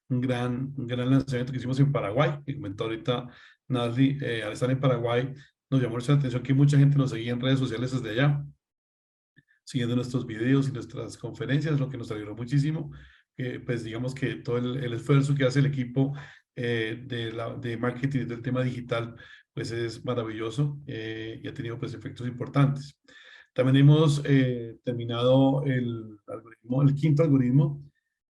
un gran lanzamiento que hicimos en Paraguay, que comentó ahorita Nazli. Al estar en Paraguay, nos llamó mucho la atención que mucha gente nos seguía en redes sociales desde allá, siguiendo nuestros videos y nuestras conferencias, lo que nos alegró muchísimo. Pues digamos que todo el esfuerzo que hace el equipo de marketing del tema digital, pues es maravilloso, y ha tenido pues efectos importantes. También hemos terminado el quinto algoritmo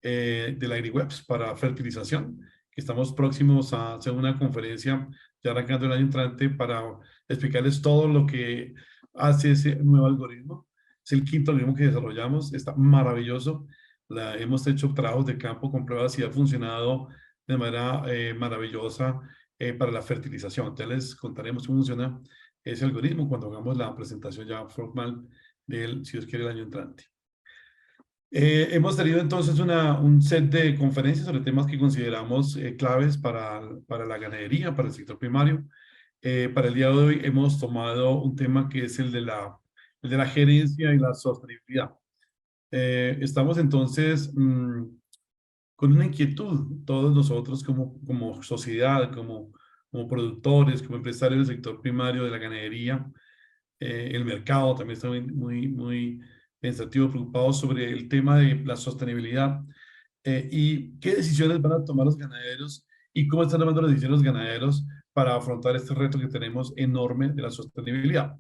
del AgriWebs para fertilización, que estamos próximos a hacer una conferencia ya arrancando el año entrante para explicarles todo lo que hace ese nuevo algoritmo. Es el quinto algoritmo que desarrollamos, está maravilloso. Hemos hecho trabajos de campo con pruebas y ha funcionado de manera maravillosa para la fertilización. Ya les contaremos cómo funciona ese algoritmo cuando hagamos la presentación ya formal de él, si Dios quiere, el año entrante. Hemos tenido entonces un set de conferencias sobre temas que consideramos claves para la ganadería, para el sector primario. Para el día de hoy hemos tomado un tema que es el de la gerencia y la sostenibilidad. Estamos entonces con una inquietud, todos nosotros como sociedad, como productores, como empresarios del sector primario de la ganadería. El mercado también está muy pensativo, preocupado sobre el tema de la sostenibilidad, y qué decisiones van a tomar los ganaderos y cómo están tomando las decisiones los ganaderos para afrontar este reto que tenemos enorme de la sostenibilidad.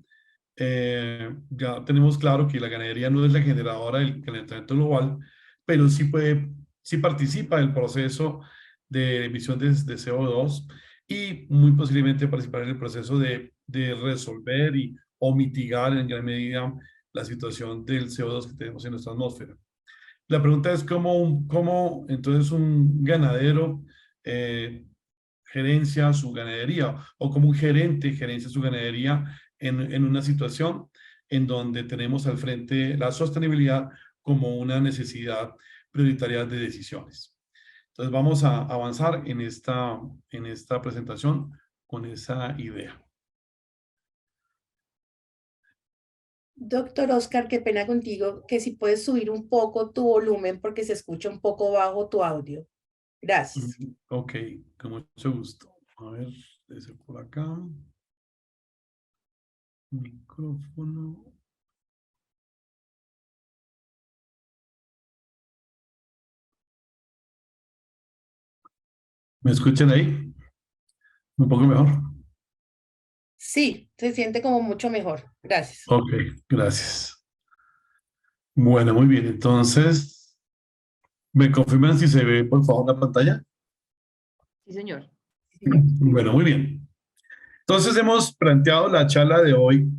Ya tenemos claro que la ganadería no es la generadora del calentamiento global, pero sí participa del proceso de emisión de CO2 y muy posiblemente participar en el proceso de resolver o mitigar en gran medida la situación del CO2 que tenemos en nuestra atmósfera. La pregunta es cómo entonces un ganadero gerencia su ganadería, o como un gerente gerencia su ganadería en una situación en donde tenemos al frente la sostenibilidad como una necesidad prioritaria de decisiones. Entonces vamos a avanzar en esta presentación con esa idea. Doctor Oscar, qué pena contigo, que si puedes subir un poco tu volumen porque se escucha un poco bajo tu audio. Gracias. Ok, con mucho gusto. A ver, desde por acá. Micrófono. ¿Me escuchan ahí? Un poco mejor. Sí, se siente como mucho mejor. Gracias. Ok, gracias. Bueno, muy bien. Entonces, ¿me confirman si se ve, por favor, la pantalla? Sí, señor. Sí, señor. Bueno, muy bien. Entonces, hemos planteado la charla de hoy,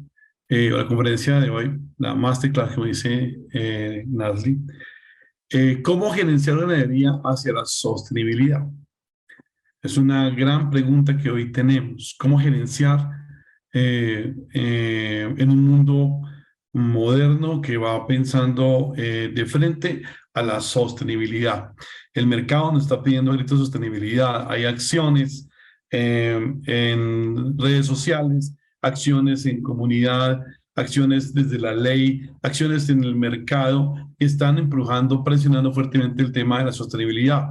o la conferencia de hoy, la masterclass, como dice Nazli, cómo gerenciar la ganadería hacia la sostenibilidad. Es una gran pregunta que hoy tenemos. ¿Cómo gerenciar en un mundo moderno que va pensando de frente a la sostenibilidad? El mercado nos está pidiendo a gritos sostenibilidad. Hay acciones en redes sociales, acciones en comunidad, acciones desde la ley, acciones en el mercado que están empujando, presionando fuertemente el tema de la sostenibilidad.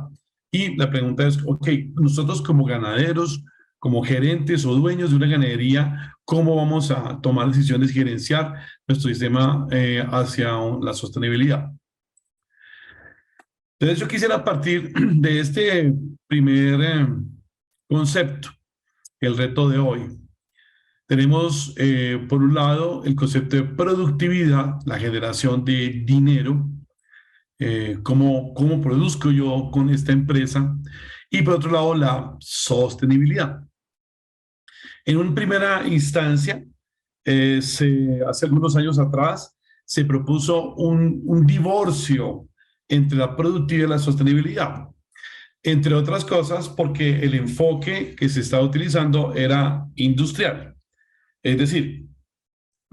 Y la pregunta es, ok, nosotros como ganaderos, como gerentes o dueños de una ganadería, ¿cómo vamos a tomar decisiones y gerenciar nuestro sistema hacia la sostenibilidad? Entonces yo quisiera partir de este primer concepto, el reto de hoy. Tenemos, por un lado, el concepto de productividad, la generación de dinero, cómo produzco yo con esta empresa, y por otro lado, la sostenibilidad. En una primera instancia, hace algunos años atrás, se propuso un divorcio entre la productividad y la sostenibilidad, entre otras cosas porque el enfoque que se estaba utilizando era industrial. Es decir,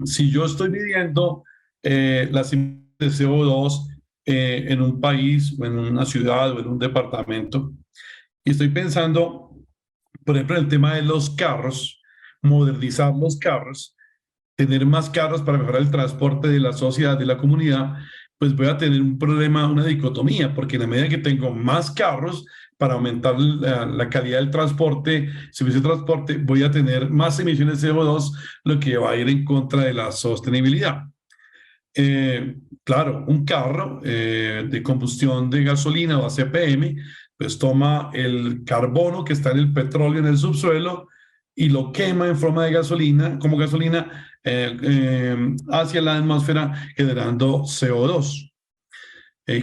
si yo estoy midiendo las emisiones de CO2 en un país o en una ciudad o en un departamento, y estoy pensando, por ejemplo, en el tema de los carros, modernizar los carros, tener más carros para mejorar el transporte de la sociedad, de la comunidad, pues voy a tener un problema, una dicotomía, porque en la medida que tengo más carros para aumentar la calidad del transporte, servicio de transporte, voy a tener más emisiones de CO2, lo que va a ir en contra de la sostenibilidad. Claro, un carro de combustión de gasolina o ACPM, pues toma el carbono que está en el petróleo en el subsuelo y lo quema en forma de gasolina, como gasolina, hacia la atmósfera generando CO2.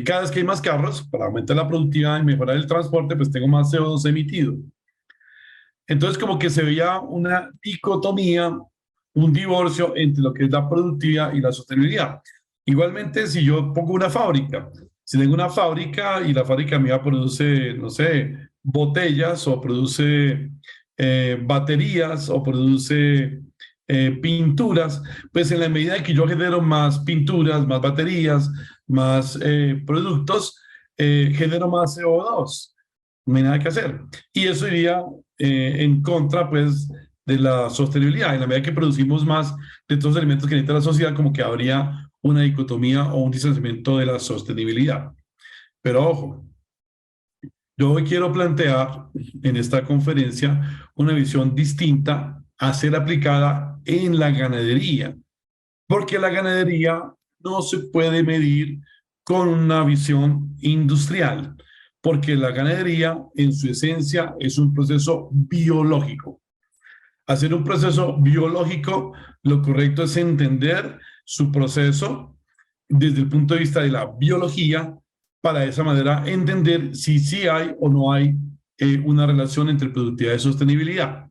Cada vez que hay más carros, para aumentar la productividad y mejorar el transporte, pues tengo más CO2 emitido. Entonces, como que se veía una dicotomía, un divorcio entre lo que es la productividad y la sostenibilidad. Igualmente, si yo pongo una fábrica, si tengo una fábrica y la fábrica mía produce, no sé, botellas o produce baterías o produce pinturas, pues en la medida que yo genero más pinturas, más baterías, más productos, genero más CO2. No hay nada que hacer. Y eso iría en contra, pues, de la sostenibilidad. En la medida que producimos más de estos elementos que necesita la sociedad, como que habría una dicotomía o un distanciamiento de la sostenibilidad. Pero ojo, yo hoy quiero plantear en esta conferencia una visión distinta a ser aplicada en la ganadería, porque la ganadería no se puede medir con una visión industrial, porque la ganadería en su esencia es un proceso biológico. Hacer un proceso biológico, lo correcto es entender su proceso desde el punto de vista de la biología, para de esa manera entender si sí hay o no hay una relación entre productividad y sostenibilidad.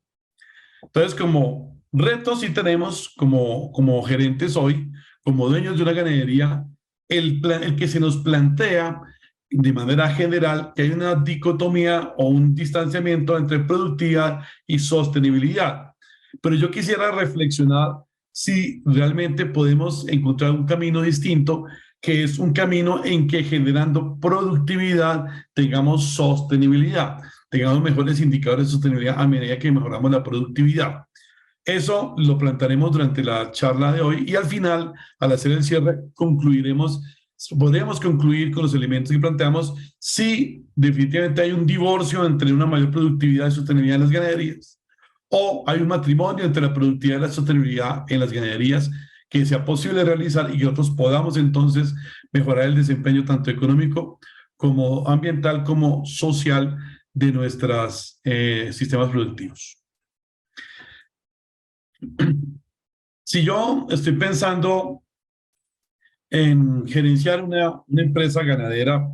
Entonces, como retos sí tenemos como gerentes hoy, como dueños de una ganadería, el que se nos plantea de manera general que hay una dicotomía o un distanciamiento entre productividad y sostenibilidad. Pero yo quisiera reflexionar si realmente podemos encontrar un camino distinto, que es un camino en que generando productividad tengamos sostenibilidad, tengamos mejores indicadores de sostenibilidad a medida que mejoramos la productividad. Eso lo plantearemos durante la charla de hoy y al final, al hacer el cierre, podríamos concluir con los elementos que planteamos si definitivamente hay un divorcio entre una mayor productividad y sostenibilidad en las ganaderías o hay un matrimonio entre la productividad y la sostenibilidad en las ganaderías que sea posible realizar y que nosotros podamos entonces mejorar el desempeño tanto económico como ambiental como social de nuestros sistemas productivos. Si yo estoy pensando en gerenciar una empresa ganadera,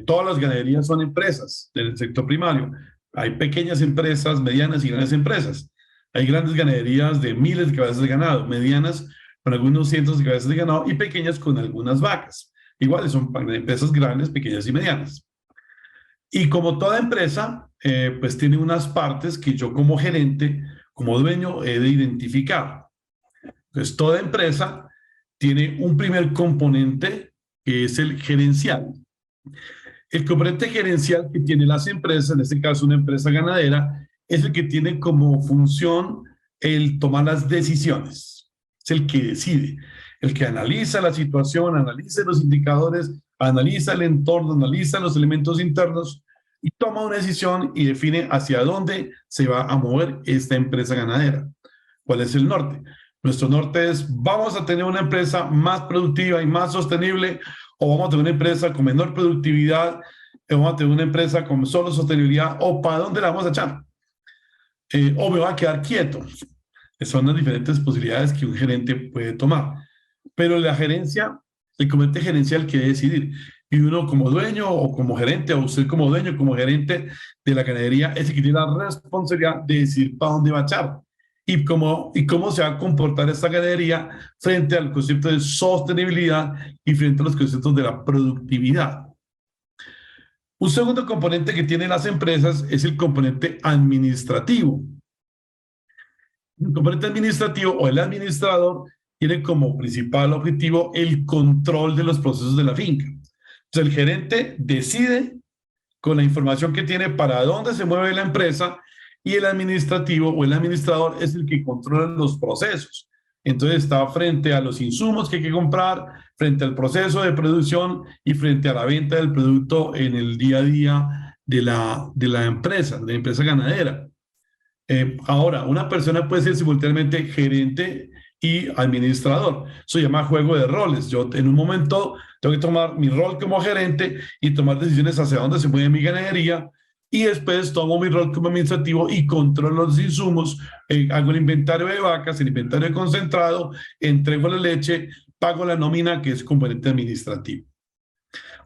todas las ganaderías son empresas del sector primario. Hay pequeñas empresas, medianas y grandes empresas. Hay grandes ganaderías de miles de cabezas de ganado, medianas con algunos cientos de cabezas de ganado y pequeñas con algunas vacas. Iguales son empresas grandes, pequeñas y medianas. Y como toda empresa, pues tiene unas partes que yo como gerente, como dueño, he de identificar. Entonces, toda empresa tiene un primer componente que es el gerencial. El componente gerencial que tienen las empresas, en este caso una empresa ganadera, es el que tiene como función el tomar las decisiones. Es el que decide, el que analiza la situación, analiza los indicadores, analiza el entorno, analiza los elementos internos y toma una decisión y define hacia dónde se va a mover esta empresa ganadera. ¿Cuál es el norte? Nuestro norte es, ¿vamos a tener una empresa más productiva y más sostenible o vamos a tener una empresa con menor productividad o vamos a tener una empresa con solo sostenibilidad o para dónde la vamos a echar? O me va a quedar quieto. Son las diferentes posibilidades que un gerente puede tomar. Pero la gerencia, el comité gerencial quiere decidir. Y uno como dueño o como gerente, o usted como dueño, como gerente de la ganadería, es el que tiene la responsabilidad de decir para dónde va a echar y cómo se va a comportar esta ganadería frente al concepto de sostenibilidad y frente a los conceptos de la productividad. Un segundo componente que tienen las empresas es el componente administrativo. El componente administrativo o el administrador tiene como principal objetivo el control de los procesos de la finca. Entonces, el gerente decide con la información que tiene para dónde se mueve la empresa y el administrativo o el administrador es el que controla los procesos. Entonces está frente a los insumos que hay que comprar, frente al proceso de producción y frente a la venta del producto en el día a día de la empresa ganadera. Ahora, una persona puede ser simultáneamente gerente y administrador. Eso se llama juego de roles. Yo en un momento tengo que tomar mi rol como gerente y tomar decisiones hacia dónde se mueve mi ganadería y después tomo mi rol como administrativo y controlo los insumos, hago el inventario de vacas, el inventario de concentrado, entrego la leche, pago la nómina, que es componente administrativo.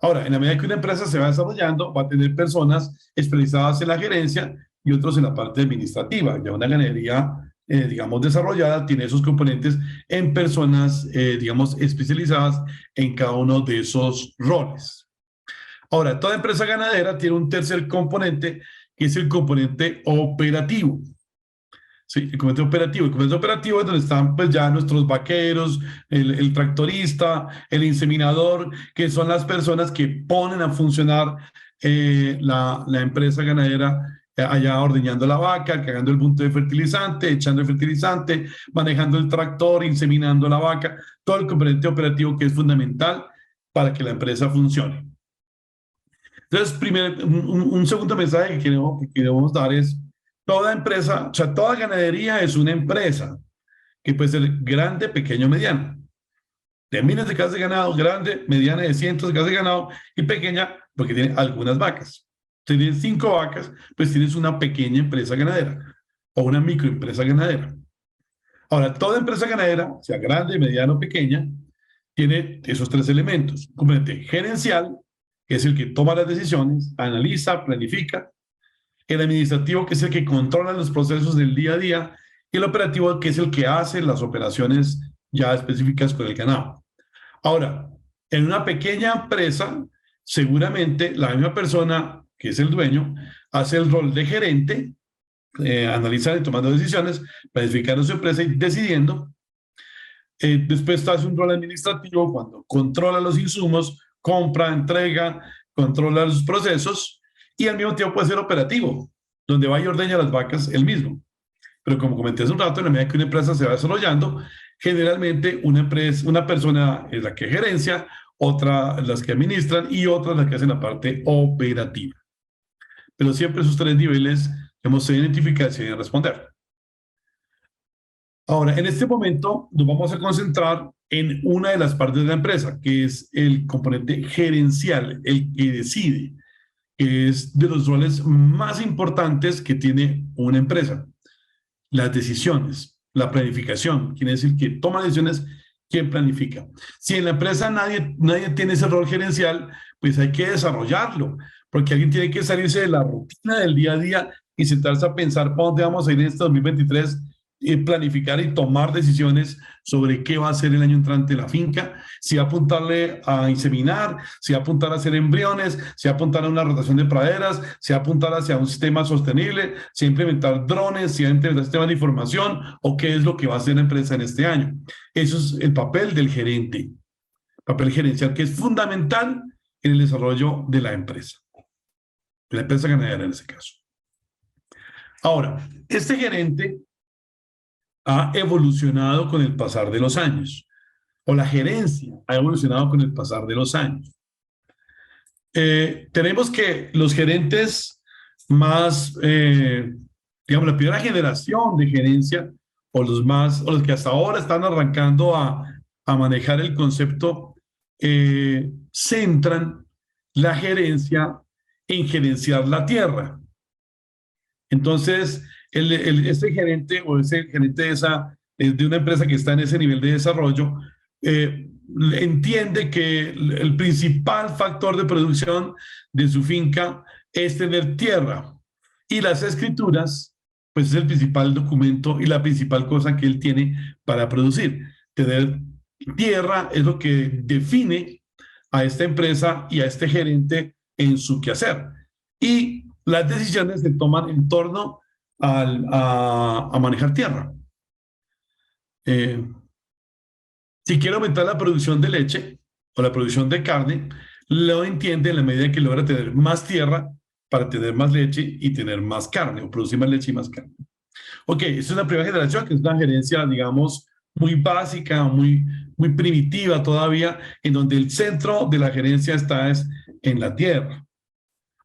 Ahora, en la medida que una empresa se va desarrollando, va a tener personas especializadas en la gerencia y otros en la parte administrativa. Ya una ganadería, digamos, desarrollada tiene esos componentes en personas, digamos, especializadas en cada uno de esos roles. Ahora, toda empresa ganadera tiene un tercer componente, que es el componente operativo. Sí, el componente operativo. El componente operativo es donde están pues ya nuestros vaqueros, el tractorista, el inseminador, que son las personas que ponen a funcionar la empresa ganadera allá ordeñando la vaca, cargando el punto de fertilizante, echando el fertilizante, manejando el tractor, inseminando la vaca, todo el componente operativo que es fundamental para que la empresa funcione. Entonces, un segundo mensaje que queremos dar es, toda empresa, o sea, toda ganadería es una empresa que puede ser grande, pequeño, mediana. De miles de casas de ganado, grande, mediana, de cientos de casas de ganado y pequeña porque tiene algunas vacas. Si tienes 5 vacas, pues tienes una pequeña empresa ganadera o una microempresa ganadera. Ahora, toda empresa ganadera, sea grande, mediana o pequeña, tiene esos 3 elementos. Un componente gerencial, que es el que toma las decisiones, analiza, planifica. El administrativo, que es el que controla los procesos del día a día. Y el operativo, que es el que hace las operaciones ya específicas con el ganado. Ahora, en una pequeña empresa, seguramente la misma persona, que es el dueño, hace el rol de gerente, analizando y tomando decisiones, planificando su empresa y decidiendo. Después hace un rol administrativo cuando controla los insumos, compra, entrega, controla los procesos y al mismo tiempo puede ser operativo, donde va y ordeña las vacas él mismo. Pero como comenté hace un rato, en la medida que una empresa se va desarrollando, generalmente una persona es la que gerencia, otra las que administran y otras las que hacen la parte operativa. Pero siempre esos 3 niveles hemos de identificar y se deben responder. Ahora, en este momento nos vamos a concentrar en una de las partes de la empresa, que es el componente gerencial, el que decide, que es de los roles más importantes que tiene una empresa. Las decisiones, la planificación, quién es el que toma decisiones, quién planifica. Si en la empresa nadie tiene ese rol gerencial, pues hay que desarrollarlo, porque alguien tiene que salirse de la rutina del día a día y sentarse a pensar para dónde vamos a ir en este 2023 y planificar y tomar decisiones sobre qué va a ser el año entrante la finca, si va a apuntarle a inseminar, si va a apuntar a hacer embriones, si va a apuntar a una rotación de praderas, si va a apuntar hacia un sistema sostenible, si va a implementar drones, si va a implementar sistemas de información o qué es lo que va a hacer la empresa en este año. Eso es el papel del gerente, papel gerencial que es fundamental en el desarrollo de la empresa ganadera en ese caso. Ahora, este gerente ha evolucionado con el pasar de los años, o la gerencia ha evolucionado con el pasar de los años. Tenemos que los gerentes más, digamos, la primera generación de gerencia, o los que hasta ahora están arrancando a manejar el concepto, centran la gerencia en gerenciar la tierra. Entonces, ese gerente o ese gerente de una empresa que está en ese nivel de desarrollo, entiende que el principal factor de producción de su finca es tener tierra. Y las escrituras, pues es el principal documento y la principal cosa que él tiene para producir. Tener tierra es lo que define a esta empresa y a este gerente en su quehacer. Y las decisiones se toman en torno a manejar tierra. Si quiere aumentar la producción de leche o la producción de carne, lo entiende en la medida que logra tener más tierra para tener más leche y tener más carne, o producir más leche y más carne. Ok, esta es la primera generación, que es una gerencia, digamos, muy básica, muy primitiva todavía, en donde el centro de la gerencia está es en la tierra.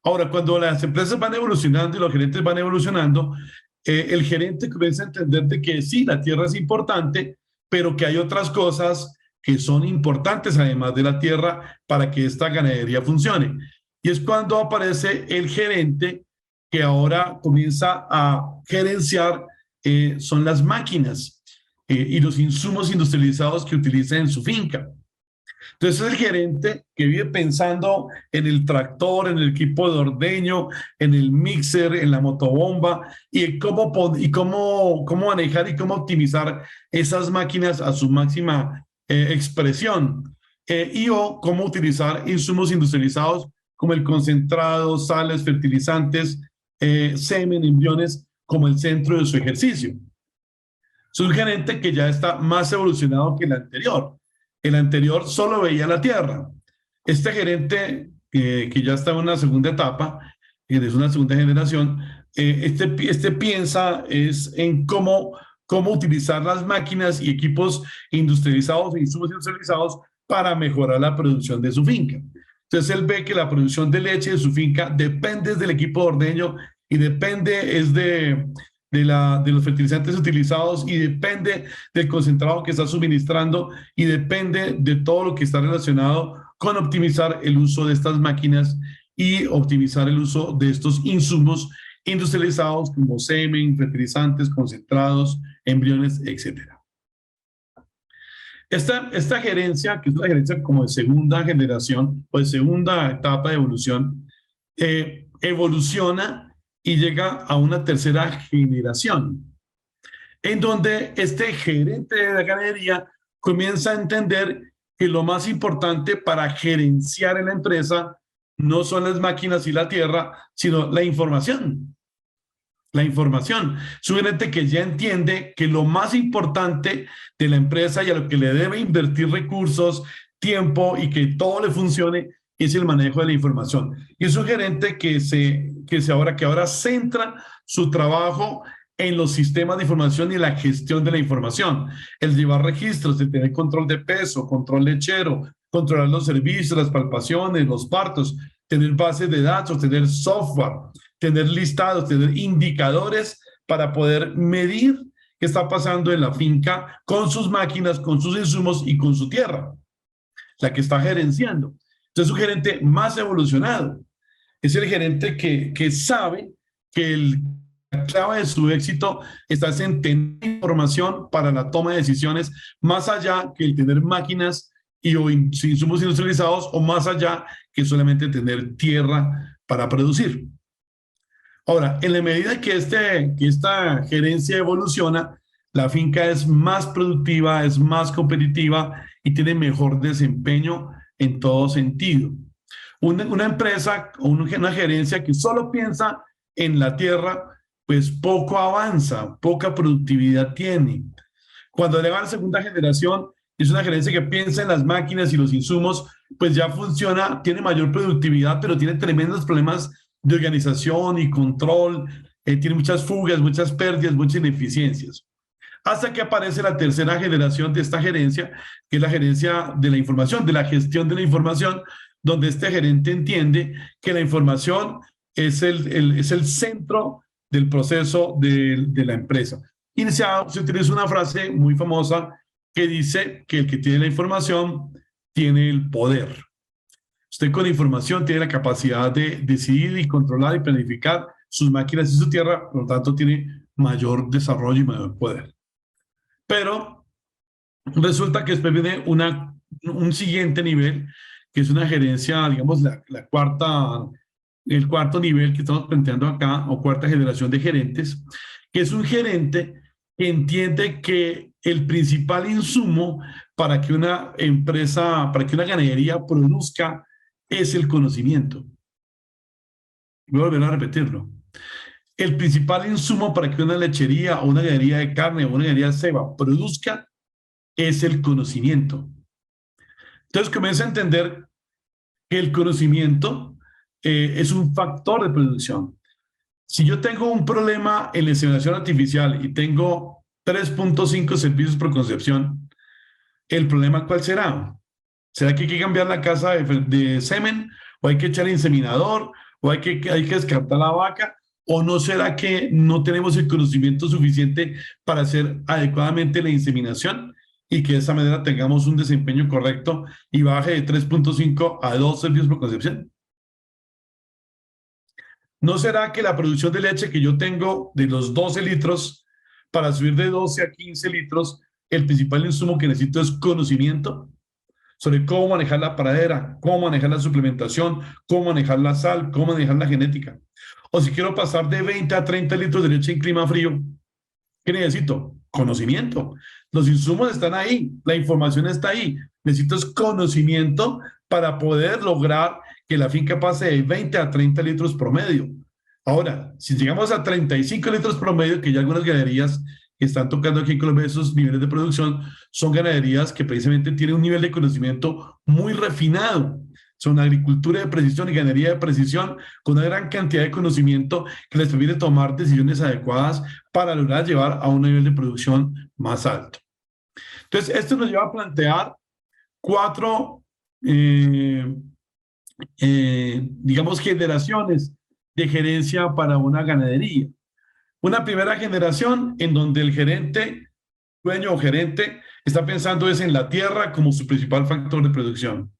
Ahora, cuando las empresas van evolucionando y los gerentes van evolucionando, el gerente comienza a entender de que sí, la tierra es importante, pero que hay otras cosas que son importantes además de la tierra para que esta ganadería funcione. Y es cuando aparece el gerente que ahora comienza a gerenciar, son las máquinas y los insumos industrializados que utiliza en su finca. Entonces es el gerente que vive pensando en el tractor, en el equipo de ordeño, en el mixer, en la motobomba y en cómo manejar y cómo optimizar esas máquinas a su máxima expresión. O cómo utilizar insumos industrializados como el concentrado, sales, fertilizantes, semen, embriones como el centro de su ejercicio. Es un gerente que ya está más evolucionado que el anterior. El anterior solo veía la tierra. Este gerente, que ya está en una segunda etapa, es una segunda generación, este piensa es en cómo utilizar las máquinas y equipos industrializados e insumos industrializados para mejorar la producción de su finca. Entonces él ve que la producción de leche de su finca depende del equipo de ordeño y depende es de los fertilizantes utilizados y depende del concentrado que está suministrando y depende de todo lo que está relacionado con optimizar el uso de estas máquinas y optimizar el uso de estos insumos industrializados como semen, fertilizantes, concentrados, embriones, etcétera. Esta gerencia, que es una gerencia como de segunda generación o de segunda etapa de evolución, evoluciona y llega a una tercera generación, en donde este gerente de la ganadería comienza a entender que lo más importante para gerenciar en la empresa no son las máquinas y la tierra, sino la información. La información. Es un gerente que ya entiende que lo más importante de la empresa y a lo que le debe invertir recursos, tiempo y que todo le funcione es el manejo de la información. Y es un gerente que ahora centra su trabajo en los sistemas de información y la gestión de la información. El llevar registros, el tener control de peso, control lechero, controlar los servicios, las palpaciones, los partos, tener bases de datos, tener software, tener listados, tener indicadores para poder medir qué está pasando en la finca con sus máquinas, con sus insumos y con su tierra, la que está gerenciando. Entonces es un gerente más evolucionado. Es el gerente que sabe que la clave de su éxito está en tener información para la toma de decisiones, más allá que el tener máquinas o insumos industrializados, o más allá que solamente tener tierra para producir. Ahora, en la medida que esta gerencia evoluciona, la finca es más productiva, es más competitiva y tiene mejor desempeño en todo sentido. Una empresa o una gerencia que solo piensa en la tierra, pues poco avanza, poca productividad tiene. Cuando le va a la segunda generación, es una gerencia que piensa en las máquinas y los insumos, pues ya funciona, tiene mayor productividad, pero tiene tremendos problemas de organización y control, tiene muchas fugas, muchas pérdidas, muchas ineficiencias. Hasta que aparece la tercera generación de esta gerencia, que es la gerencia de la información, de la gestión de la información, donde este gerente entiende que la información es el centro del proceso de la empresa. Y se utiliza una frase muy famosa que dice que el que tiene la información tiene el poder. Usted con la información tiene la capacidad de decidir y controlar y planificar sus máquinas y su tierra, por lo tanto tiene mayor desarrollo y mayor poder. Pero resulta que después viene un siguiente nivel, que es una gerencia, digamos, el cuarto nivel que estamos planteando acá, o cuarta generación de gerentes, que es un gerente que entiende que el principal insumo para que una empresa, para que una ganadería produzca es el conocimiento. Voy a volver a repetirlo. El principal insumo para que una lechería o una ganadería de carne o una ganadería de ceba produzca es el conocimiento. Entonces comienza a entender que el conocimiento es un factor de producción. Si yo tengo un problema en la inseminación artificial y tengo 3.5 servicios por concepción. ¿El problema cuál será? ¿Será que hay que cambiar la casa de semen? ¿O hay que echar inseminador? ¿O hay que descartar la vaca? ¿O no será que no tenemos el conocimiento suficiente para hacer adecuadamente la inseminación y que de esa manera tengamos un desempeño correcto y baje de 3.5 a 2 servicios por concepción? ¿No será que la producción de leche que yo tengo de los 12 litros, para subir de 12 a 15 litros, el principal insumo que necesito es conocimiento sobre cómo manejar la pradera, cómo manejar la suplementación, cómo manejar la sal, cómo manejar la genética? O si quiero pasar de 20 a 30 litros de leche en clima frío, ¿qué necesito? Conocimiento. Los insumos están ahí, la información está ahí. Necesito conocimiento para poder lograr que la finca pase de 20 a 30 litros promedio. Ahora, si llegamos a 35 litros promedio, que ya algunas ganaderías que están tocando aquí en Colombia esos niveles de producción, son ganaderías que precisamente tienen un nivel de conocimiento muy refinado. Son agricultura de precisión y ganadería de precisión con una gran cantidad de conocimiento que les permite tomar decisiones adecuadas para lograr llevar a un nivel de producción más alto. Entonces, esto nos lleva a plantear cuatro, digamos, generaciones de gerencia para una ganadería. Una primera generación en donde el gerente, dueño o gerente, está pensando es en la tierra como su principal factor de producción.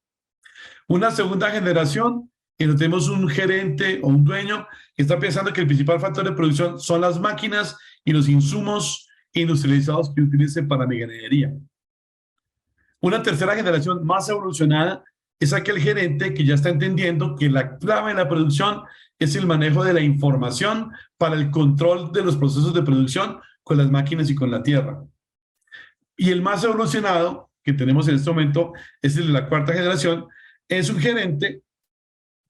Una segunda generación en donde tenemos un gerente o un dueño que está pensando que el principal factor de producción son las máquinas y los insumos industrializados que utilice para mi ganadería. Una tercera generación más evolucionada es aquel gerente que ya está entendiendo que la clave en la producción es el manejo de la información para el control de los procesos de producción con las máquinas y con la tierra. Y el más evolucionado que tenemos en este momento es el de la cuarta generación, es un gerente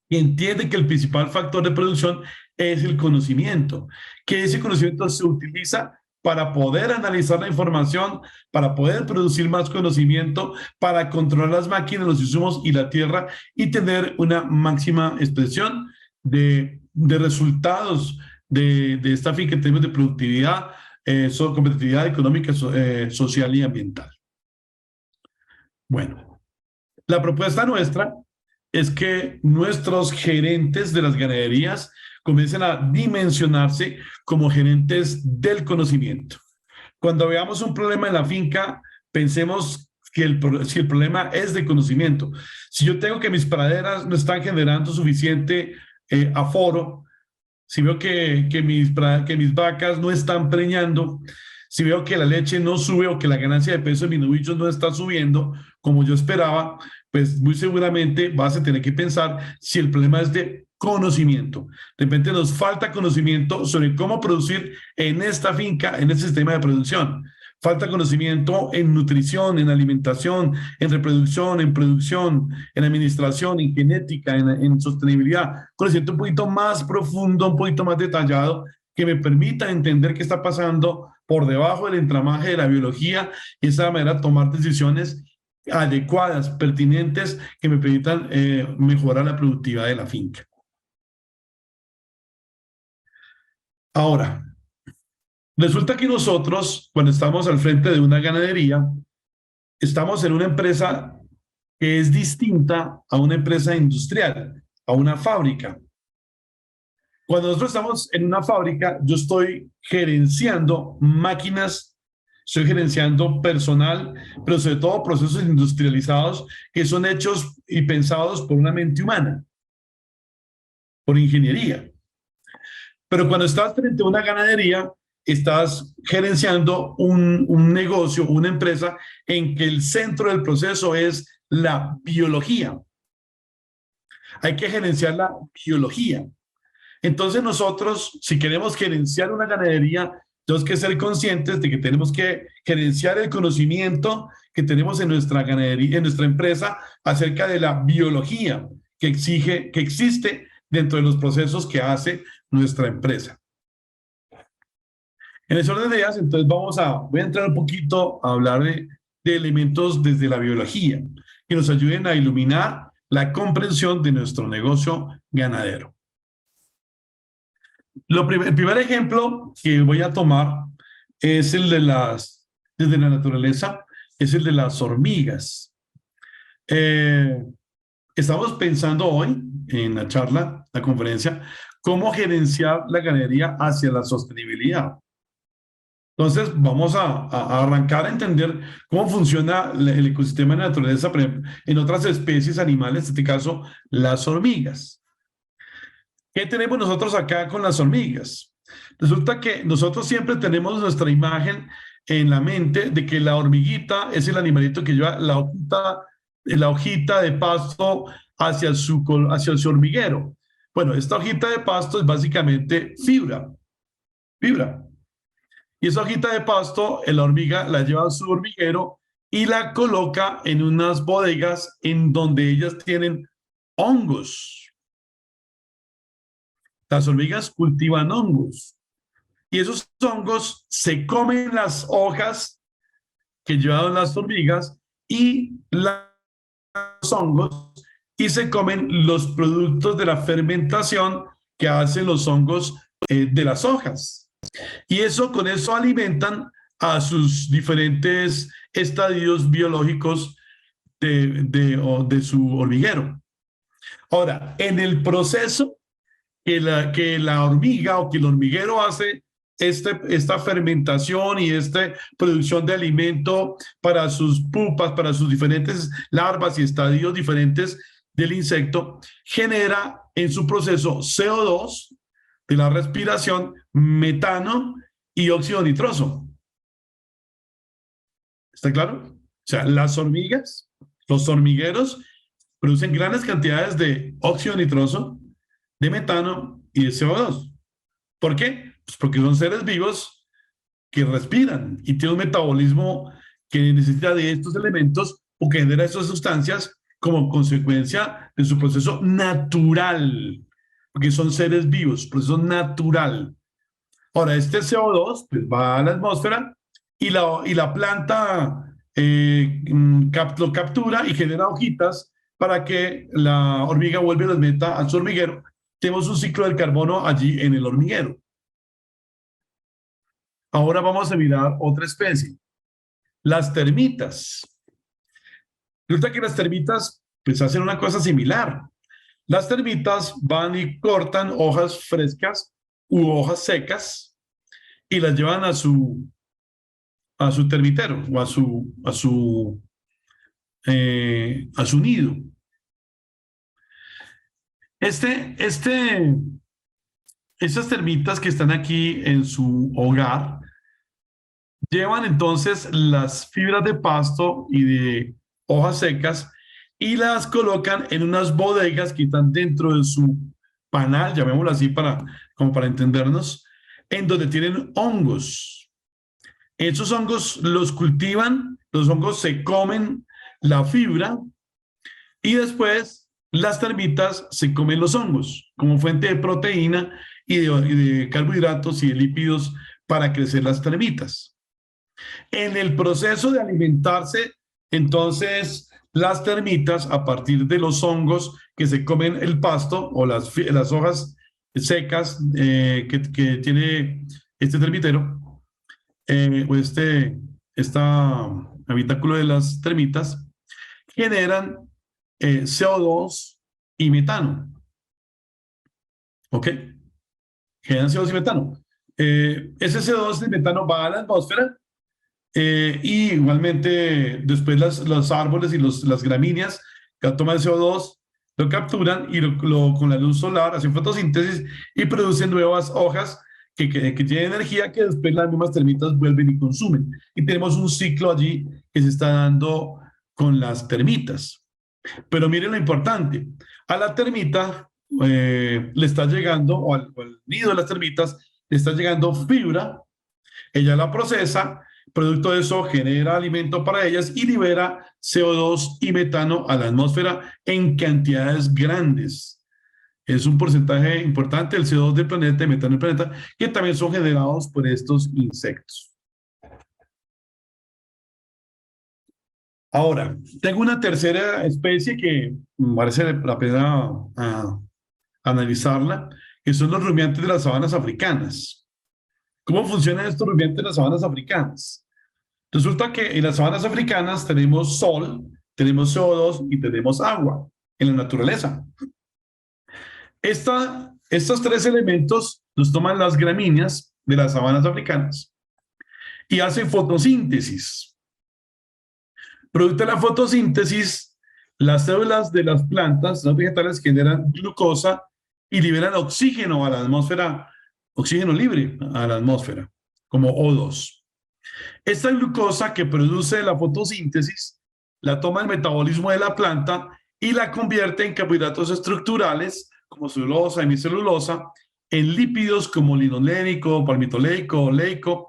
que entiende que el principal factor de producción es el conocimiento, que ese conocimiento se utiliza para poder analizar la información, para poder producir más conocimiento, para controlar las máquinas, los insumos y la tierra y tener una máxima expresión de resultados de esta finca en términos de productividad, competitividad económica, social y ambiental. Bueno, la propuesta nuestra es que nuestros gerentes de las ganaderías comiencen a dimensionarse como gerentes del conocimiento. Cuando veamos un problema en la finca, pensemos que si el problema es de conocimiento. Si yo tengo que mis praderas no están generando suficiente aforo, si veo que mis vacas no están preñando, si veo que la leche no sube o que la ganancia de peso de mis novillos no está subiendo como yo esperaba, pues muy seguramente vas a tener que pensar si el problema es de conocimiento. De repente nos falta conocimiento sobre cómo producir en esta finca, en este sistema de producción. Falta conocimiento en nutrición, en alimentación, en reproducción, en producción, en administración, en genética, en sostenibilidad. Conocimiento un poquito más profundo, un poquito más detallado, que me permita entender qué está pasando por debajo del entramaje de la biología y de esa manera tomar decisiones adecuadas, pertinentes, que me permitan mejorar la productividad de la finca. Ahora, resulta que nosotros, cuando estamos al frente de una ganadería, estamos en una empresa que es distinta a una empresa industrial, a una fábrica. Cuando nosotros estamos en una fábrica, yo estoy gerenciando máquinas, estoy gerenciando personal, pero sobre todo procesos industrializados que son hechos y pensados por una mente humana, por ingeniería. Pero cuando estás frente a una ganadería, estás gerenciando un negocio, una empresa en que el centro del proceso es la biología. Hay que gerenciar la biología. Entonces nosotros, si queremos gerenciar una ganadería, tenemos que ser conscientes de que tenemos que gerenciar el conocimiento que tenemos en nuestra ganadería, en nuestra empresa, acerca de la biología que existe dentro de los procesos que hace nuestra empresa. En ese orden de ideas, entonces voy a entrar un poquito a hablar de elementos desde la biología que nos ayuden a iluminar la comprensión de nuestro negocio ganadero. El primer ejemplo que voy a tomar es el de desde la naturaleza, es el de las hormigas. Eh, Estamos pensando hoy en la charla, la conferencia, cómo gerenciar la ganadería hacia la sostenibilidad. Entonces, vamos a arrancar a entender cómo funciona el ecosistema de la naturaleza, por ejemplo, en otras especies animales, en este caso, las hormigas. ¿Qué tenemos nosotros acá con las hormigas? Resulta que nosotros siempre tenemos nuestra imagen en la mente de que la hormiguita es el animalito que lleva la hojita de pasto hacia su hormiguero. Bueno, esta hojita de pasto es básicamente fibra. Y esa hojita de pasto, la hormiga la lleva a su hormiguero y la coloca en unas bodegas en donde ellas tienen hongos. Las hormigas cultivan hongos y esos hongos se comen las hojas que llevan las hormigas y los hongos y se comen los productos de la fermentación que hacen los hongos de las hojas. Y con eso alimentan a sus diferentes estadios biológicos de su hormiguero. Ahora, en el proceso que la hormiga o que el hormiguero hace esta fermentación y esta producción de alimento para sus pupas, para sus diferentes larvas y estadios diferentes del insecto, genera en su proceso CO2 de la respiración, metano y óxido nitroso. ¿Está claro? O sea, las hormigas, los hormigueros, producen grandes cantidades de óxido nitroso, de metano y de CO2. ¿Por qué? Pues porque son seres vivos que respiran y tienen un metabolismo que necesita de estos elementos o que genera estas sustancias como consecuencia de su proceso natural, porque son seres vivos, proceso natural. Ahora, este CO2 pues, va a la atmósfera y la planta lo captura y genera hojitas para que la hormiga vuelva y las meta a su hormiguero. Tenemos un ciclo del carbono allí en el hormiguero. Ahora vamos a mirar otra especie, las termitas. Resulta que las termitas pues hacen una cosa similar. Las termitas van y cortan hojas frescas u hojas secas y las llevan a su termitero o a su nido. Estas termitas que están aquí en su hogar llevan entonces las fibras de pasto y de hojas secas y las colocan en unas bodegas que están dentro de su panal, llamémoslo así como para entendernos, en donde tienen hongos. Esos hongos los cultivan, los hongos se comen la fibra y después las termitas se comen los hongos como fuente de proteína y de carbohidratos y de lípidos para crecer las termitas. En el proceso de alimentarse, entonces, las termitas, a partir de los hongos que se comen el pasto o las hojas secas que tiene este termitero, o habitáculo de las termitas, generan CO2 y metano. ¿Ok? Generan CO2 y metano. Ese CO2 y metano va a la atmósfera y igualmente después los árboles y las gramíneas que toman el CO2 lo capturan y con la luz solar hacen fotosíntesis y producen nuevas hojas que tienen energía que después las mismas termitas vuelven y consumen. Y tenemos un ciclo allí que se está dando con las termitas. Pero miren lo importante, a la termita le está llegando, o al nido de las termitas, le está llegando fibra, ella la procesa, producto de eso genera alimento para ellas y libera CO2 y metano a la atmósfera en cantidades grandes. Es un porcentaje importante del CO2 del planeta y metano del planeta que también son generados por estos insectos. Ahora, tengo una tercera especie que me parece la pena analizarla, que son los rumiantes de las sabanas africanas. ¿Cómo funcionan estos rumiantes en las sabanas africanas? Resulta que en las sabanas africanas tenemos sol, tenemos CO2 y tenemos agua en la naturaleza. Estos tres elementos los toman las gramíneas de las sabanas africanas y hacen fotosíntesis. Producto de la fotosíntesis, las células de las plantas, los vegetales, generan glucosa y liberan oxígeno a la atmósfera, oxígeno libre a la atmósfera, como O2. Esta glucosa que produce la fotosíntesis la toma el metabolismo de la planta y la convierte en carbohidratos estructurales como celulosa, hemicelulosa, en lípidos como linolénico, palmitoleico, oleico,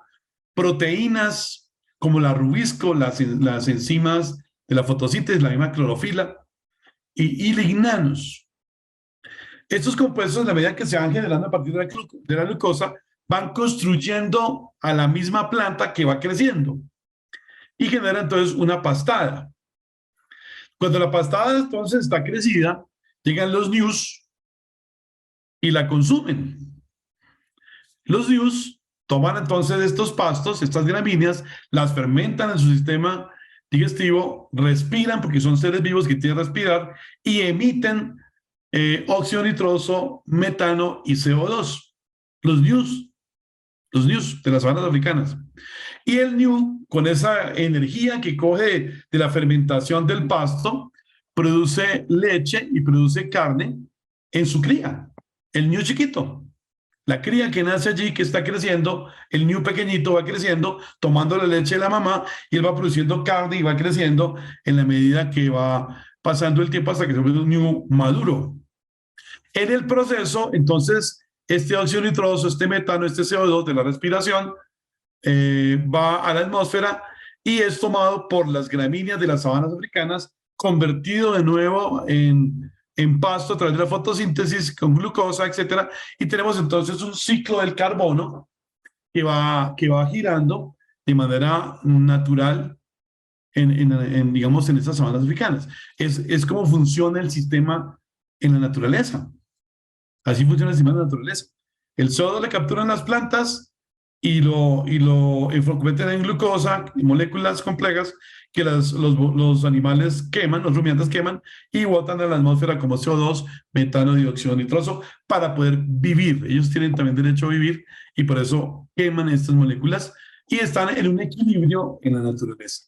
proteínas como la rubisco, las enzimas de la fotosíntesis, la misma clorofila, y lignanos. Estos compuestos, en la medida que se van generando a partir de la glucosa, van construyendo a la misma planta que va creciendo y genera entonces una pastada. Cuando la pastada entonces está crecida, llegan los ñus y la consumen. Los ñus toman entonces estos pastos, estas gramíneas, las fermentan en su sistema digestivo, respiran porque son seres vivos que tienen que respirar y emiten óxido nitroso, metano y CO2. Los ñus de las sabanas africanas. Y el ñu, con esa energía que coge de la fermentación del pasto, produce leche y produce carne en su cría. El ñu chiquito. La cría que nace allí, que está creciendo, el ñu pequeñito va creciendo, tomando la leche de la mamá, y él va produciendo carne y va creciendo en la medida que va pasando el tiempo hasta que se vuelve un ñu maduro. En el proceso, entonces, este óxido nitroso, este metano, este CO2 de la respiración, va a la atmósfera y es tomado por las gramíneas de las sabanas africanas, convertido de nuevo en pasto a través de la fotosíntesis con glucosa, etcétera, y tenemos entonces un ciclo del carbono que va girando de manera natural digamos, en estas sabanas africanas. Es como funciona el sistema en la naturaleza. Así funciona el sistema de la naturaleza. El CO2 le capturan las plantas y lo convierten en glucosa y moléculas complejas que los animales queman, los rumiantes queman y botan a la atmósfera como CO2, metano, dióxido nitroso para poder vivir. Ellos tienen también derecho a vivir y por eso queman estas moléculas y están en un equilibrio en la naturaleza.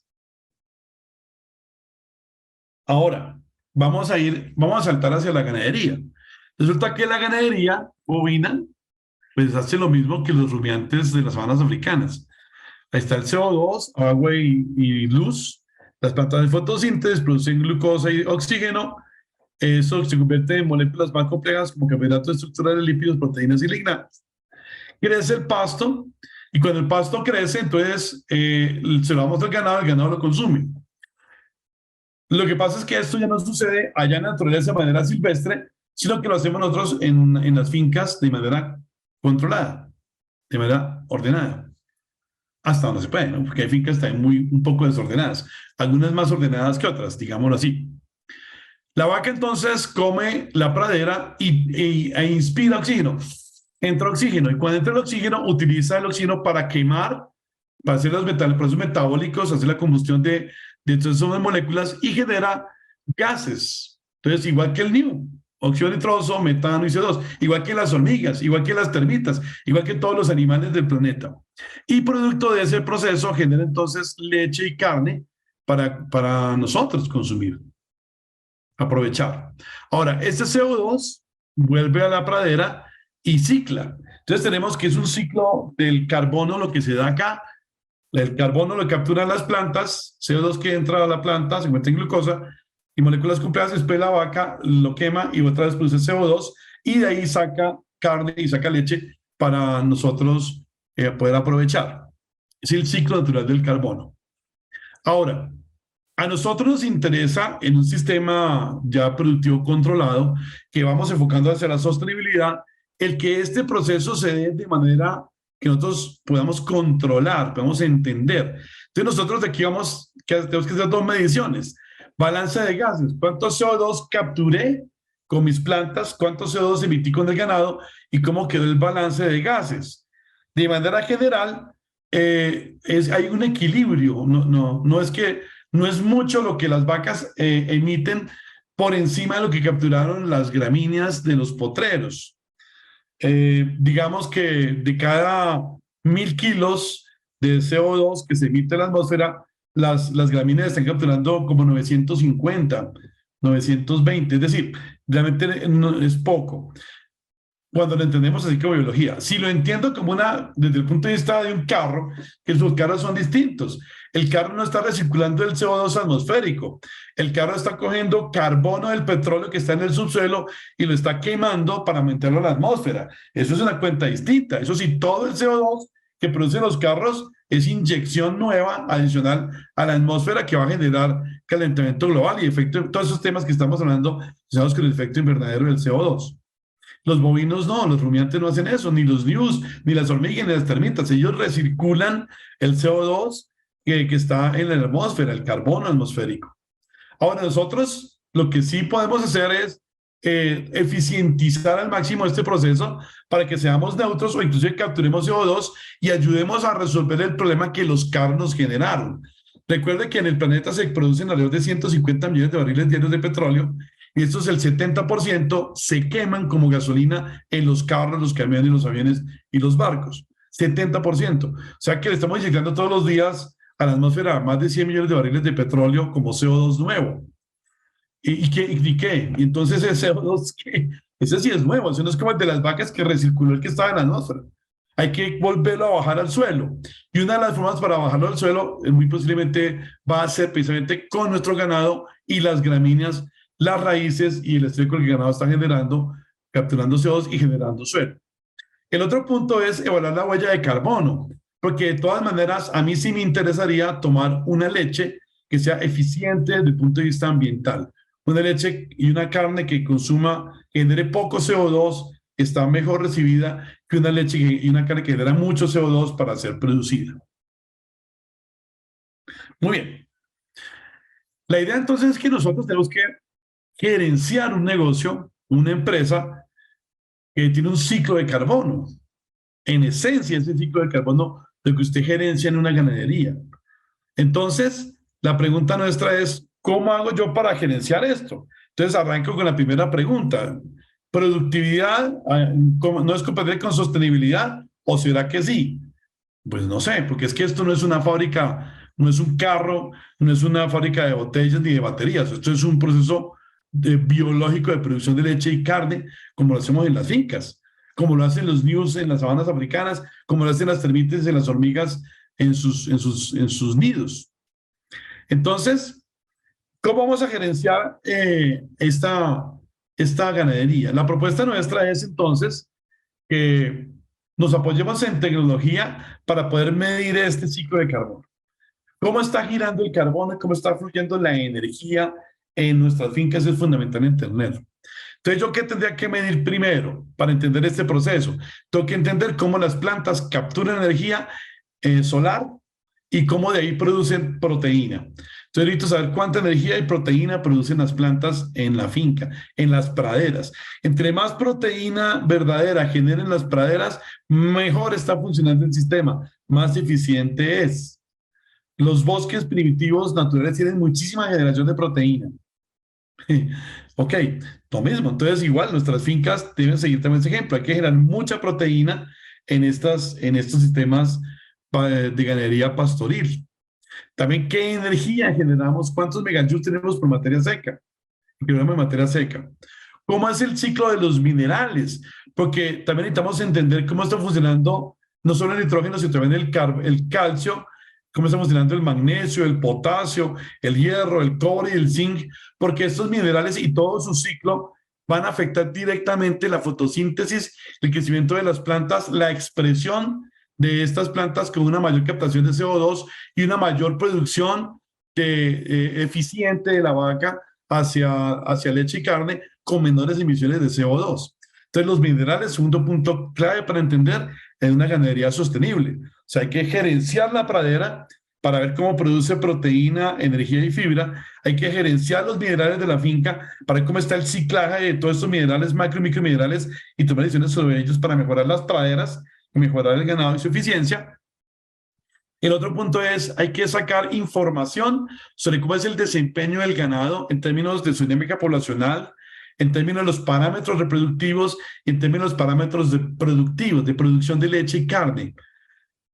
Ahora, vamos a saltar hacia la ganadería. Resulta que la ganadería bovina pues hace lo mismo que los rumiantes de las sabanas africanas. Ahí está el CO2, agua y luz. Las plantas de fotosíntesis producen glucosa y oxígeno. Eso se convierte en moléculas más complejas como carbohidratos estructurales, lípidos, proteínas y lignados. Crece el pasto y cuando el pasto crece, entonces se lo damos al ganado, el ganado lo consume. Lo que pasa es que esto ya no sucede allá en la naturaleza de manera silvestre, sino que lo hacemos nosotros en las fincas de manera controlada, de manera ordenada, hasta donde se puede, ¿no? Porque hay fincas también un poco desordenadas, algunas más ordenadas que otras, digámoslo así. La vaca entonces come la pradera e inspira oxígeno, entra oxígeno, y cuando entra el oxígeno, utiliza el oxígeno para quemar, para hacer los procesos metabólicos, hacer la combustión de todas esas moléculas y genera gases. Entonces, igual que el NIU, óxido nitroso, metano y CO2, igual que las hormigas, igual que las termitas, igual que todos los animales del planeta. Y producto de ese proceso genera entonces leche y carne para nosotros consumir, aprovechar. Ahora, este CO2 vuelve a la pradera y cicla. Entonces tenemos que es un ciclo del carbono, lo que se da acá. El carbono lo capturan las plantas, CO2 que entra a la planta, se convierte en glucosa, y moléculas complejas, después la vaca lo quema y otra vez produce CO2 y de ahí saca carne y saca leche para nosotros poder aprovechar. Es el ciclo natural del carbono. Ahora, a nosotros nos interesa en un sistema ya productivo controlado que vamos enfocando hacia la sostenibilidad, el que este proceso se dé de manera que nosotros podamos controlar, podamos entender. Entonces nosotros de aquí tenemos que hacer dos mediciones. Balance de gases, cuánto CO2 capturé con mis plantas, cuánto CO2 emití con el ganado y cómo quedó el balance de gases. De manera general, hay un equilibrio, no es que no es mucho lo que las vacas emiten por encima de lo que capturaron las gramíneas de los potreros. Digamos que de cada 1.000 kilos de CO2 que se emite en la atmósfera, las gramíneas están capturando como 950, 920, es decir, realmente no, es poco cuando lo entendemos así como biología. Si lo entiendo como desde el punto de vista de un carro, que sus carros son distintos. El carro no está recirculando el CO2 atmosférico. El carro está cogiendo carbono del petróleo que está en el subsuelo y lo está quemando para meterlo a la atmósfera. Eso es una cuenta distinta. Eso sí, todo el CO2 que producen los carros es inyección nueva adicional a la atmósfera que va a generar calentamiento global y efecto, todos esos temas que estamos hablando, relacionados con el efecto invernadero del CO2. Los bovinos no, los rumiantes no hacen eso, ni los ñus, ni las hormigas, ni las termitas. Ellos recirculan el CO2 que está en la atmósfera, el carbono atmosférico. Ahora, nosotros lo que sí podemos hacer es eficientizar al máximo este proceso para que seamos neutros o inclusive capturemos CO2 y ayudemos a resolver el problema que los carros nos generaron. Recuerde que en el planeta se producen alrededor de 150 millones de barriles diarios de petróleo y estos, el 70% se queman como gasolina en los carros, los camiones, los aviones y los barcos. 70%. O sea que le estamos inyectando todos los días a la atmósfera más de 100 millones de barriles de petróleo como CO2 nuevo. ¿Y qué? Y entonces ese CO2, ¿qué? Ese sí es nuevo, ese no es como el de las vacas que recirculó el que estaba en la atmósfera. Hay que volverlo a bajar al suelo. Y una de las formas para bajarlo al suelo, muy posiblemente va a ser precisamente con nuestro ganado y las gramíneas, las raíces y el esterco que el ganado está generando, capturando CO2 y generando suelo. El otro punto es evaluar la huella de carbono, porque de todas maneras a mí sí me interesaría tomar una leche que sea eficiente desde el punto de vista ambiental. Una leche y una carne que consuma, que genere poco CO2, está mejor recibida que una leche y una carne que genera mucho CO2 para ser producida. Muy bien. La idea entonces es que nosotros tenemos que gerenciar un negocio, una empresa que tiene un ciclo de carbono. En esencia, ese ciclo de carbono de que usted gerencia en una ganadería. Entonces, la pregunta nuestra es, ¿cómo hago yo para gerenciar esto? Entonces, arranco con la primera pregunta. ¿Productividad no es compatible con sostenibilidad? ¿O será que sí? Pues no sé, porque es que esto no es una fábrica, no es un carro, no es una fábrica de botellas ni de baterías. Esto es un proceso biológico de producción de leche y carne, como lo hacemos en las fincas, como lo hacen los ñus en las sabanas africanas, como lo hacen las termitas en las hormigas en sus nidos. Entonces, ¿cómo vamos a gerenciar esta ganadería? La propuesta nuestra es entonces que nos apoyemos en tecnología para poder medir este ciclo de carbono. ¿Cómo está girando el carbono? ¿Cómo está fluyendo la energía en nuestras fincas? Es fundamental entenderlo. Entonces, ¿yo qué tendría que medir primero para entender este proceso? Tengo que entender cómo las plantas capturan energía solar y cómo de ahí producen proteína. Entonces, necesito saber cuánta energía y proteína producen las plantas en la finca, en las praderas. Entre más proteína verdadera generen las praderas, mejor está funcionando el sistema, más eficiente es. Los bosques primitivos naturales tienen muchísima generación de proteína. Ok, lo mismo. Entonces, igual, nuestras fincas deben seguir también ese ejemplo. Hay que generar mucha proteína en estos sistemas de ganadería pastoril. También, ¿qué energía generamos? ¿Cuántos megajoules tenemos por materia seca? Kilogramos de materia seca. ¿Cómo es el ciclo de los minerales? Porque también necesitamos entender cómo está funcionando no solo el nitrógeno, sino también el calcio, cómo está funcionando el magnesio, el potasio, el hierro, el cobre y el zinc, porque estos minerales y todo su ciclo van a afectar directamente la fotosíntesis, el crecimiento de las plantas, la expresión de estas plantas con una mayor captación de CO2 y una mayor producción eficiente de la vaca hacia leche y carne con menores emisiones de CO2. Entonces, los minerales, segundo punto clave para entender, es una ganadería sostenible. O sea, hay que gerenciar la pradera para ver cómo produce proteína, energía y fibra. Hay que gerenciar los minerales de la finca para ver cómo está el ciclaje de todos estos minerales, macro y microminerales y tomar decisiones sobre ellos para mejorar las praderas mejorar el ganado y su eficiencia. El otro punto es, hay que sacar información sobre cómo es el desempeño del ganado en términos de su dinámica poblacional, en términos de los parámetros reproductivos, en términos de los parámetros productivos, de producción de leche y carne.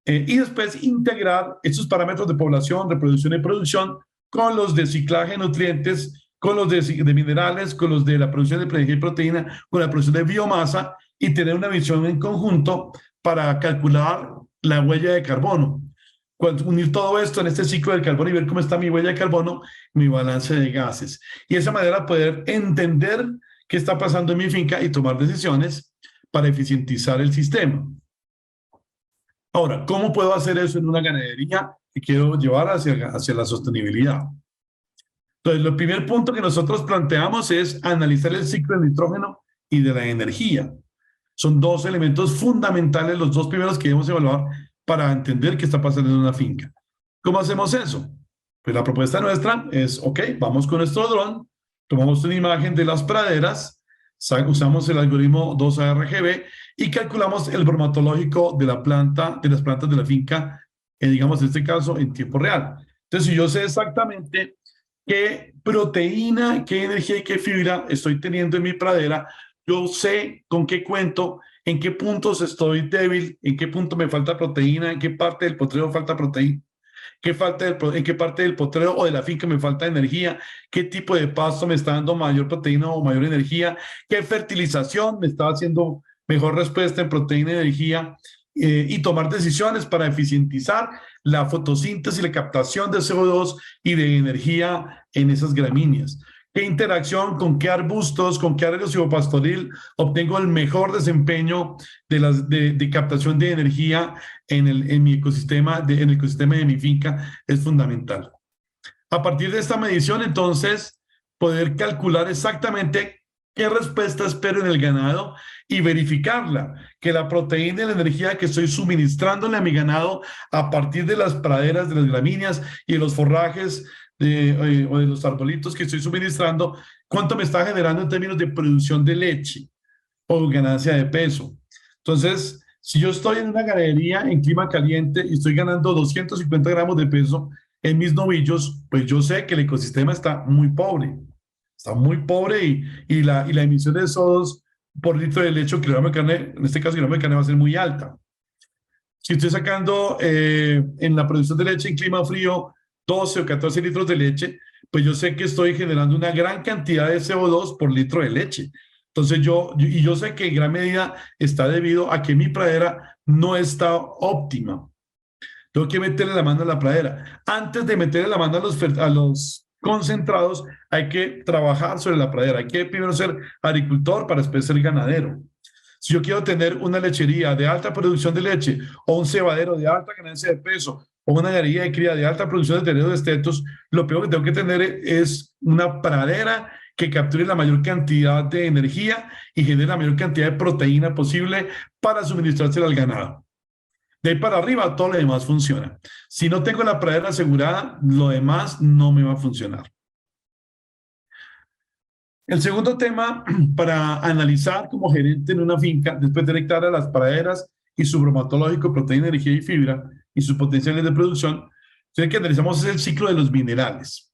Y después integrar estos parámetros de población, reproducción y producción con los de ciclaje de nutrientes, con los de minerales, con los de la producción de energía y proteína, con la producción de biomasa y tener una visión en conjunto para calcular la huella de carbono. Unir todo esto en este ciclo del carbono y ver cómo está mi huella de carbono, mi balance de gases. Y de esa manera poder entender qué está pasando en mi finca y tomar decisiones para eficientizar el sistema. Ahora, ¿cómo puedo hacer eso en una ganadería que quiero llevar hacia la sostenibilidad? Entonces, el primer punto que nosotros planteamos es analizar el ciclo del nitrógeno y de la energía. Son dos elementos fundamentales, los dos primeros que debemos evaluar para entender qué está pasando en una finca. ¿Cómo hacemos eso? Pues la propuesta nuestra es, ok, vamos con nuestro dron, tomamos una imagen de las praderas, usamos el algoritmo 2ARGB y calculamos el bromatológico de la planta, de las plantas de la finca, digamos en este caso en tiempo real. Entonces, si yo sé exactamente qué proteína, qué energía y qué fibra estoy teniendo en mi pradera, yo sé con qué cuento, en qué puntos estoy débil, en qué punto me falta proteína, en qué parte del potrero falta proteína, en qué parte del potrero o de la finca me falta energía, qué tipo de pasto me está dando mayor proteína o mayor energía, qué fertilización me está haciendo mejor respuesta en proteína y energía, y tomar decisiones para eficientizar la fotosíntesis, la captación de CO2 y de energía en esas gramíneas. ¿Qué interacción con qué arbustos, con qué área silvopastoril obtengo el mejor desempeño de captación de energía en mi ecosistema, en el ecosistema de mi finca? Es fundamental. A partir de esta medición, entonces, poder calcular exactamente qué respuesta espero en el ganado y verificarla, que la proteína y la energía que estoy suministrándole a mi ganado a partir de las praderas, de las gramíneas y de los forrajes o de los arbolitos que estoy suministrando, cuánto me está generando en términos de producción de leche o ganancia de peso. Entonces, si yo estoy en una ganadería en clima caliente y estoy ganando 250 gramos de peso en mis novillos, pues yo sé que el ecosistema está muy pobre. Está muy pobre y la emisión de SO2 por litro de leche o kilogramo de carne, en este caso kilogramo de carne va a ser muy alta. Si estoy sacando en la producción de leche en clima frío 12 o 14 litros de leche, pues yo sé que estoy generando una gran cantidad de CO2 por litro de leche. Entonces yo sé que en gran medida está debido a que mi pradera no está óptima. Tengo que meterle la mano a la pradera. Antes de meterle la mano a los concentrados, hay que trabajar sobre la pradera. Hay que primero ser agricultor para después ser ganadero. Si yo quiero tener una lechería de alta producción de leche o un cebadero de alta ganancia de peso o una ganadería de cría de alta producción de ternero de estetos, lo peor que tengo que tener es una pradera que capture la mayor cantidad de energía y genere la mayor cantidad de proteína posible para suministrársela al ganado. De ahí para arriba, todo lo demás funciona. Si no tengo la pradera asegurada, lo demás no me va a funcionar. El segundo tema para analizar como gerente en una finca, después de detectar a las praderas y su bromatológico, proteína, energía y fibra, y sus potenciales de producción, lo que analizamos es el ciclo de los minerales.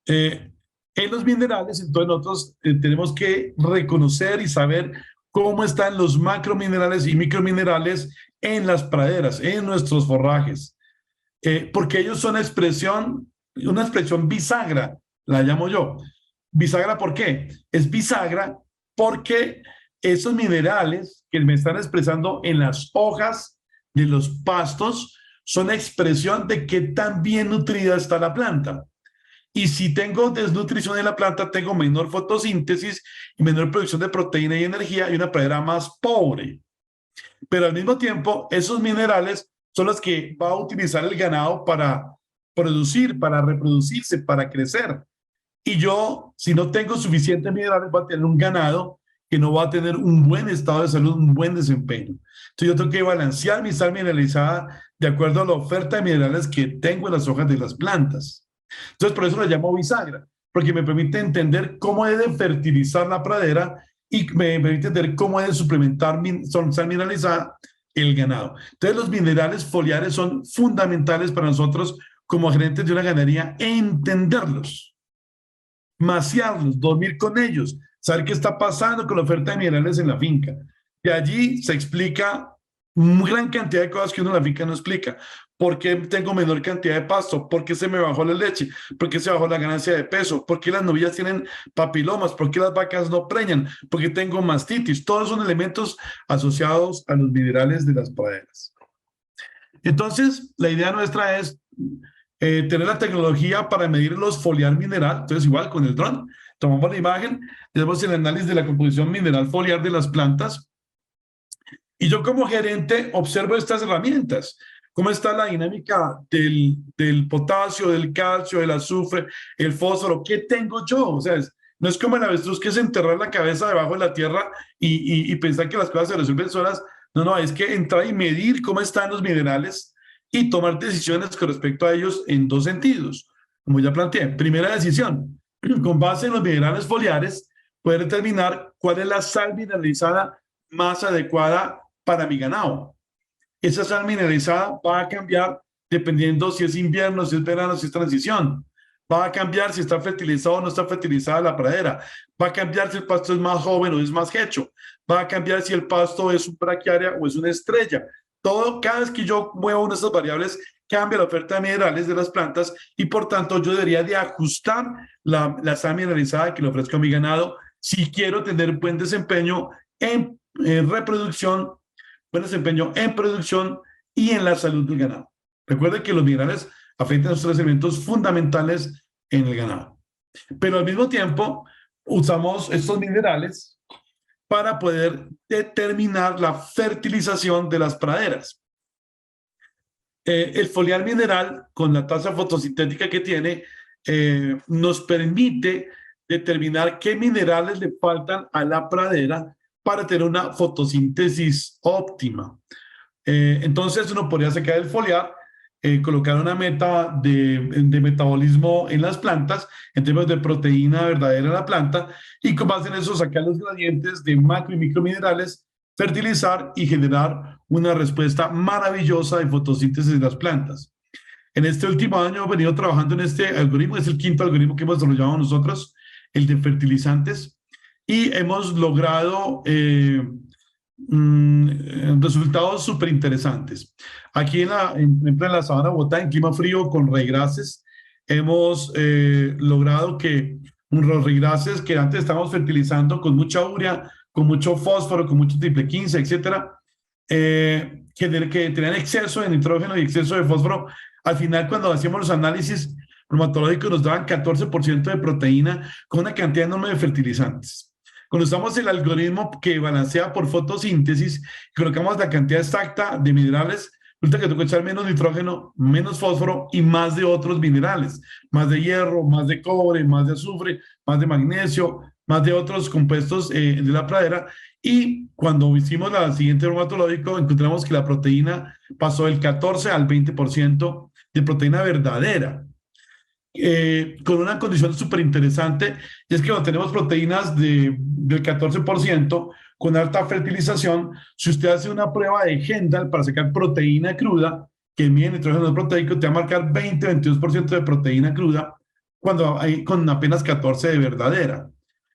En los minerales, entonces nosotros tenemos que reconocer y saber cómo están los macrominerales y microminerales en las praderas, en nuestros forrajes, porque ellos son una expresión bisagra, la llamo yo. Bisagra, ¿por qué? Es bisagra porque esos minerales que me están expresando en las hojas de los pastos son expresión de qué tan bien nutrida está la planta. Y si tengo desnutrición en la planta, tengo menor fotosíntesis y menor producción de proteína y energía y una pradera más pobre. Pero al mismo tiempo, esos minerales son los que va a utilizar el ganado para producir, para reproducirse, para crecer. Y yo, si no tengo suficientes minerales, voy a tener un ganado que no va a tener un buen estado de salud, un buen desempeño. Entonces yo tengo que balancear mi sal mineralizada de acuerdo a la oferta de minerales que tengo en las hojas de las plantas. Entonces por eso lo llamo bisagra, porque me permite entender cómo he de fertilizar la pradera y me permite entender cómo es suplementar sal mineralizada el ganado. Entonces, los minerales foliares son fundamentales para nosotros como gerentes de una ganadería, entenderlos, maciarlos, dormir con ellos, saber qué está pasando con la oferta de minerales en la finca. Y allí se explica una gran cantidad de cosas que uno en la finca no explica. ¿Por qué tengo menor cantidad de pasto? ¿Por qué se me bajó la leche? ¿Por qué se bajó la ganancia de peso? ¿Por qué las novillas tienen papilomas? ¿Por qué las vacas no preñan? ¿Por qué tengo mastitis? Todos son elementos asociados a los minerales de las praderas. Entonces, la idea nuestra es tener la tecnología para medir los foliar mineral. Entonces, igual con el dron, tomamos la imagen, hacemos el análisis de la composición mineral foliar de las plantas y yo como gerente observo estas herramientas. ¿Cómo está la dinámica del potasio, del calcio, del azufre, el fósforo? ¿Qué tengo yo? O sea, no es como el avestruz que es enterrar la cabeza debajo de la tierra y pensar que las cosas se resuelven solas. No, no, es que entrar y medir cómo están los minerales y tomar decisiones con respecto a ellos en dos sentidos. Como ya planteé, primera decisión, con base en los minerales foliares, poder determinar cuál es la sal mineralizada más adecuada para mi ganado. Esa sal mineralizada va a cambiar dependiendo si es invierno, si es verano, si es transición. Va a cambiar si está fertilizado o no está fertilizada la pradera. Va a cambiar si el pasto es más joven o es más hecho. Va a cambiar si el pasto es un braquiaria o es una estrella. Todo, cada vez que yo muevo una de estas variables, cambia la oferta de minerales de las plantas y por tanto yo debería de ajustar la sal mineralizada que le ofrezco a mi ganado si quiero tener buen desempeño en reproducción, buen desempeño en producción y en la salud del ganado. Recuerden que los minerales afectan a los tres elementos fundamentales en el ganado. Pero al mismo tiempo, usamos estos minerales para poder determinar la fertilización de las praderas. El foliar mineral, con la tasa fotosintética que tiene, nos permite determinar qué minerales le faltan a la pradera para tener una fotosíntesis óptima. Entonces uno podría sacar el foliar, colocar una meta de metabolismo en las plantas, en términos de proteína verdadera en la planta, y con base en eso sacar los gradientes de macro y microminerales, fertilizar y generar una respuesta maravillosa de fotosíntesis de las plantas. En este último año hemos venido trabajando en este algoritmo, es el quinto algoritmo que hemos desarrollado nosotros, el de fertilizantes, y hemos logrado resultados súper interesantes. Aquí en la sabana de Bogotá, en clima frío, con raigrases, hemos logrado que los raigrases que antes estábamos fertilizando con mucha urea, con mucho fósforo, con mucho triple 15, etcétera, que tenían exceso de nitrógeno y exceso de fósforo, al final cuando hacíamos los análisis bromatológicos nos daban 14% de proteína con una cantidad enorme de fertilizantes. Cuando usamos el algoritmo que balancea por fotosíntesis, colocamos la cantidad exacta de minerales, resulta que tengo que echar menos nitrógeno, menos fósforo y más de otros minerales, más de hierro, más de cobre, más de azufre, más de magnesio, más de otros compuestos de la pradera. Y cuando hicimos la siguiente bromatológico, encontramos que la proteína pasó del 14 al 20% de proteína verdadera. Con una condición súper interesante, y es que cuando tenemos proteínas del 14% con alta fertilización, si usted hace una prueba de Hendal para sacar proteína cruda, que mide nitrógeno proteico, te va a marcar 20-22% de proteína cruda, cuando hay con apenas 14 de verdadera.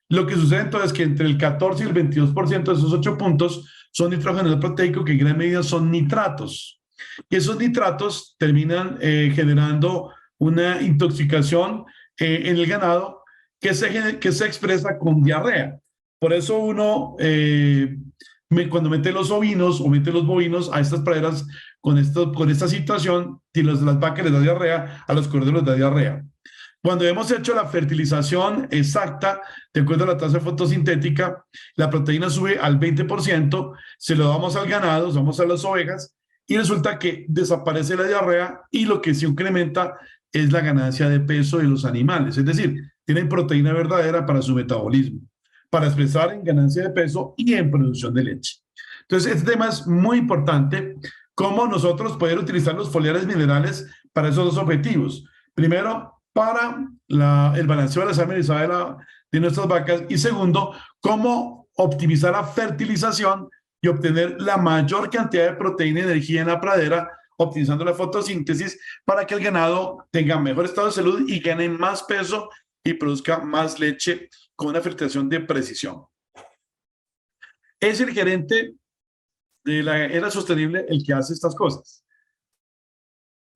Lo que sucede entonces es que entre el 14 y el 22% de esos 8 puntos son nitrógeno proteico, que en gran medida son nitratos. Y esos nitratos terminan generando una intoxicación en el ganado que se expresa con diarrea. Por eso uno, cuando mete los ovinos o mete los bovinos a estas praderas con esta situación, si las vacas les da diarrea, a los corderos les da diarrea. Cuando hemos hecho la fertilización exacta, de acuerdo a la tasa fotosintética, la proteína sube al 20%, se lo damos al ganado, damos a las ovejas, y resulta que desaparece la diarrea y lo que se incrementa es la ganancia de peso de los animales. Es decir, tienen proteína verdadera para su metabolismo, para expresar en ganancia de peso y en producción de leche. Entonces, este tema es muy importante, cómo nosotros poder utilizar los foliares minerales para esos dos objetivos. Primero, para el balanceo de la sal mineralizada de nuestras vacas, y segundo, cómo optimizar la fertilización y obtener la mayor cantidad de proteína y energía en la pradera, optimizando la fotosíntesis para que el ganado tenga mejor estado de salud y gane más peso y produzca más leche con una fertilización de precisión. Es el gerente de la era sostenible el que hace estas cosas.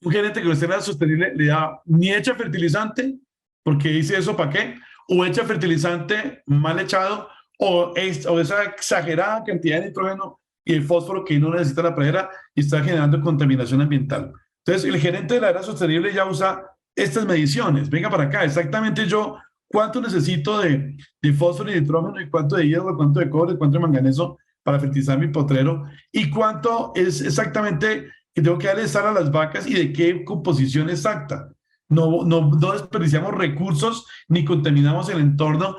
Un gerente que no esté en la sostenible le da ni echa fertilizante, porque dice eso para qué, o echa fertilizante mal echado, o esa exagerada cantidad de nitrógeno y el fósforo que no necesita la pradera y está generando contaminación ambiental. Entonces, el gerente de la era sostenible ya usa estas mediciones. Venga para acá, exactamente yo cuánto necesito de fósforo y nitrógeno y cuánto de hierro, cuánto de cobre, cuánto de manganeso para fertilizar mi potrero y cuánto es exactamente que tengo que darle sal a las vacas y de qué composición exacta. No desperdiciamos recursos ni contaminamos el entorno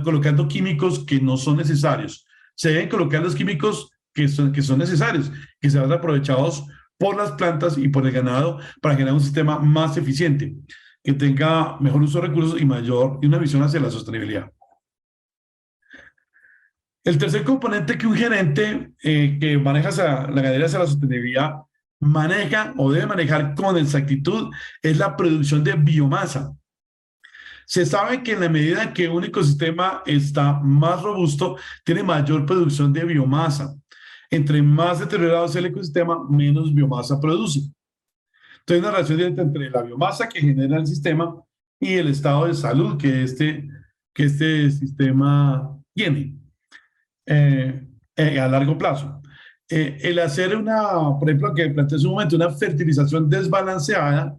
colocando químicos que no son necesarios. Se deben colocar los químicos que son necesarios, que sean aprovechados por las plantas y por el ganado para generar un sistema más eficiente, que tenga mejor uso de recursos y una visión hacia la sostenibilidad. El tercer componente que un gerente que maneja la ganadería hacia la sostenibilidad maneja o debe manejar con exactitud es la producción de biomasa. Se sabe que en la medida que un ecosistema está más robusto, tiene mayor producción de biomasa. Entre más deteriorado sea el ecosistema, menos biomasa produce. Entonces, hay una relación directa entre la biomasa que genera el sistema y el estado de salud que este sistema tiene a largo plazo. El hacer por ejemplo, que planteé en su momento, una fertilización desbalanceada,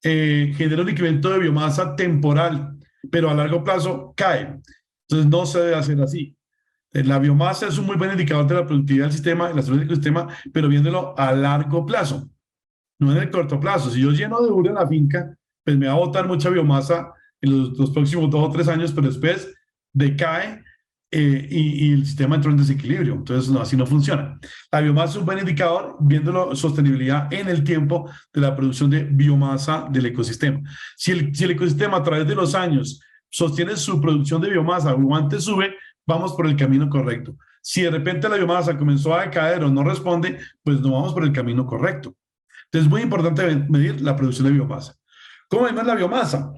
genera un incremento de biomasa temporal, pero a largo plazo cae. Entonces no se debe hacer así. La biomasa es un muy buen indicador de la productividad del sistema, de la salud del ecosistema, pero viéndolo a largo plazo, no en el corto plazo. Si yo lleno de urea en la finca, pues me va a botar mucha biomasa en los próximos 2 o 3 años, pero después decae y el sistema entra en desequilibrio. Entonces, no, así no funciona. La biomasa es un buen indicador, viéndolo sostenibilidad en el tiempo de la producción de biomasa del ecosistema. Si el ecosistema a través de los años sostiene su producción de biomasa o antes sube, vamos por el camino correcto. Si de repente la biomasa comenzó a decaer o no responde, pues no vamos por el camino correcto. Entonces, es muy importante medir la producción de biomasa. ¿Cómo medimos la biomasa?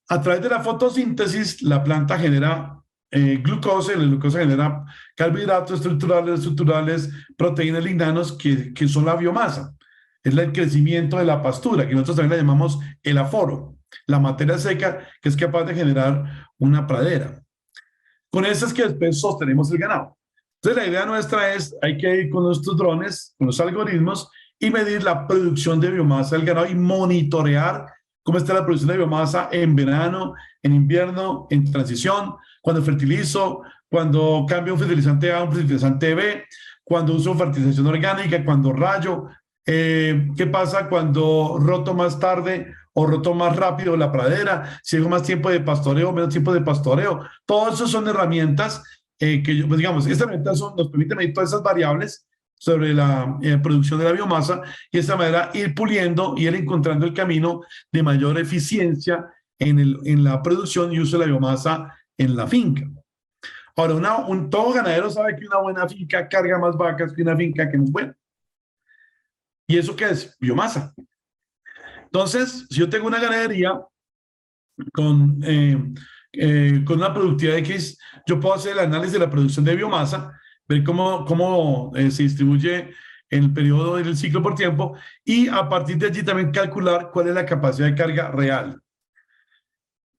A través de la fotosíntesis, la planta genera glucosa, y la glucosa genera carbohidratos estructurales, proteínas, lignanos, que son la biomasa. Es el crecimiento de la pastura, que nosotros también la llamamos el aforo, la materia seca que es capaz de generar una pradera. Con eso es que después sostenemos el ganado. Entonces, la idea nuestra es, hay que ir con nuestros drones, con los algoritmos, y medir la producción de biomasa del ganado y monitorear cómo está la producción de biomasa en verano, en invierno, en transición, cuando fertilizo, cuando cambio un fertilizante A a un fertilizante B, cuando uso fertilización orgánica, cuando rayo, qué pasa cuando roto más tarde o roto más rápido la pradera, si hago más tiempo de pastoreo o menos tiempo de pastoreo. Todo eso son herramientas que, pues digamos, estas herramientas nos permiten medir todas esas variables sobre la producción de la biomasa y de esta manera ir puliendo y ir encontrando el camino de mayor eficiencia en la producción y uso de la biomasa en la finca. Ahora, todo ganadero sabe que una buena finca carga más vacas que una finca que no es buena. ¿Y eso qué es? Biomasa. Entonces, si yo tengo una ganadería con una productividad X, yo puedo hacer el análisis de la producción de biomasa, ver cómo se distribuye en el periodo del ciclo por tiempo y a partir de allí también calcular cuál es la capacidad de carga real.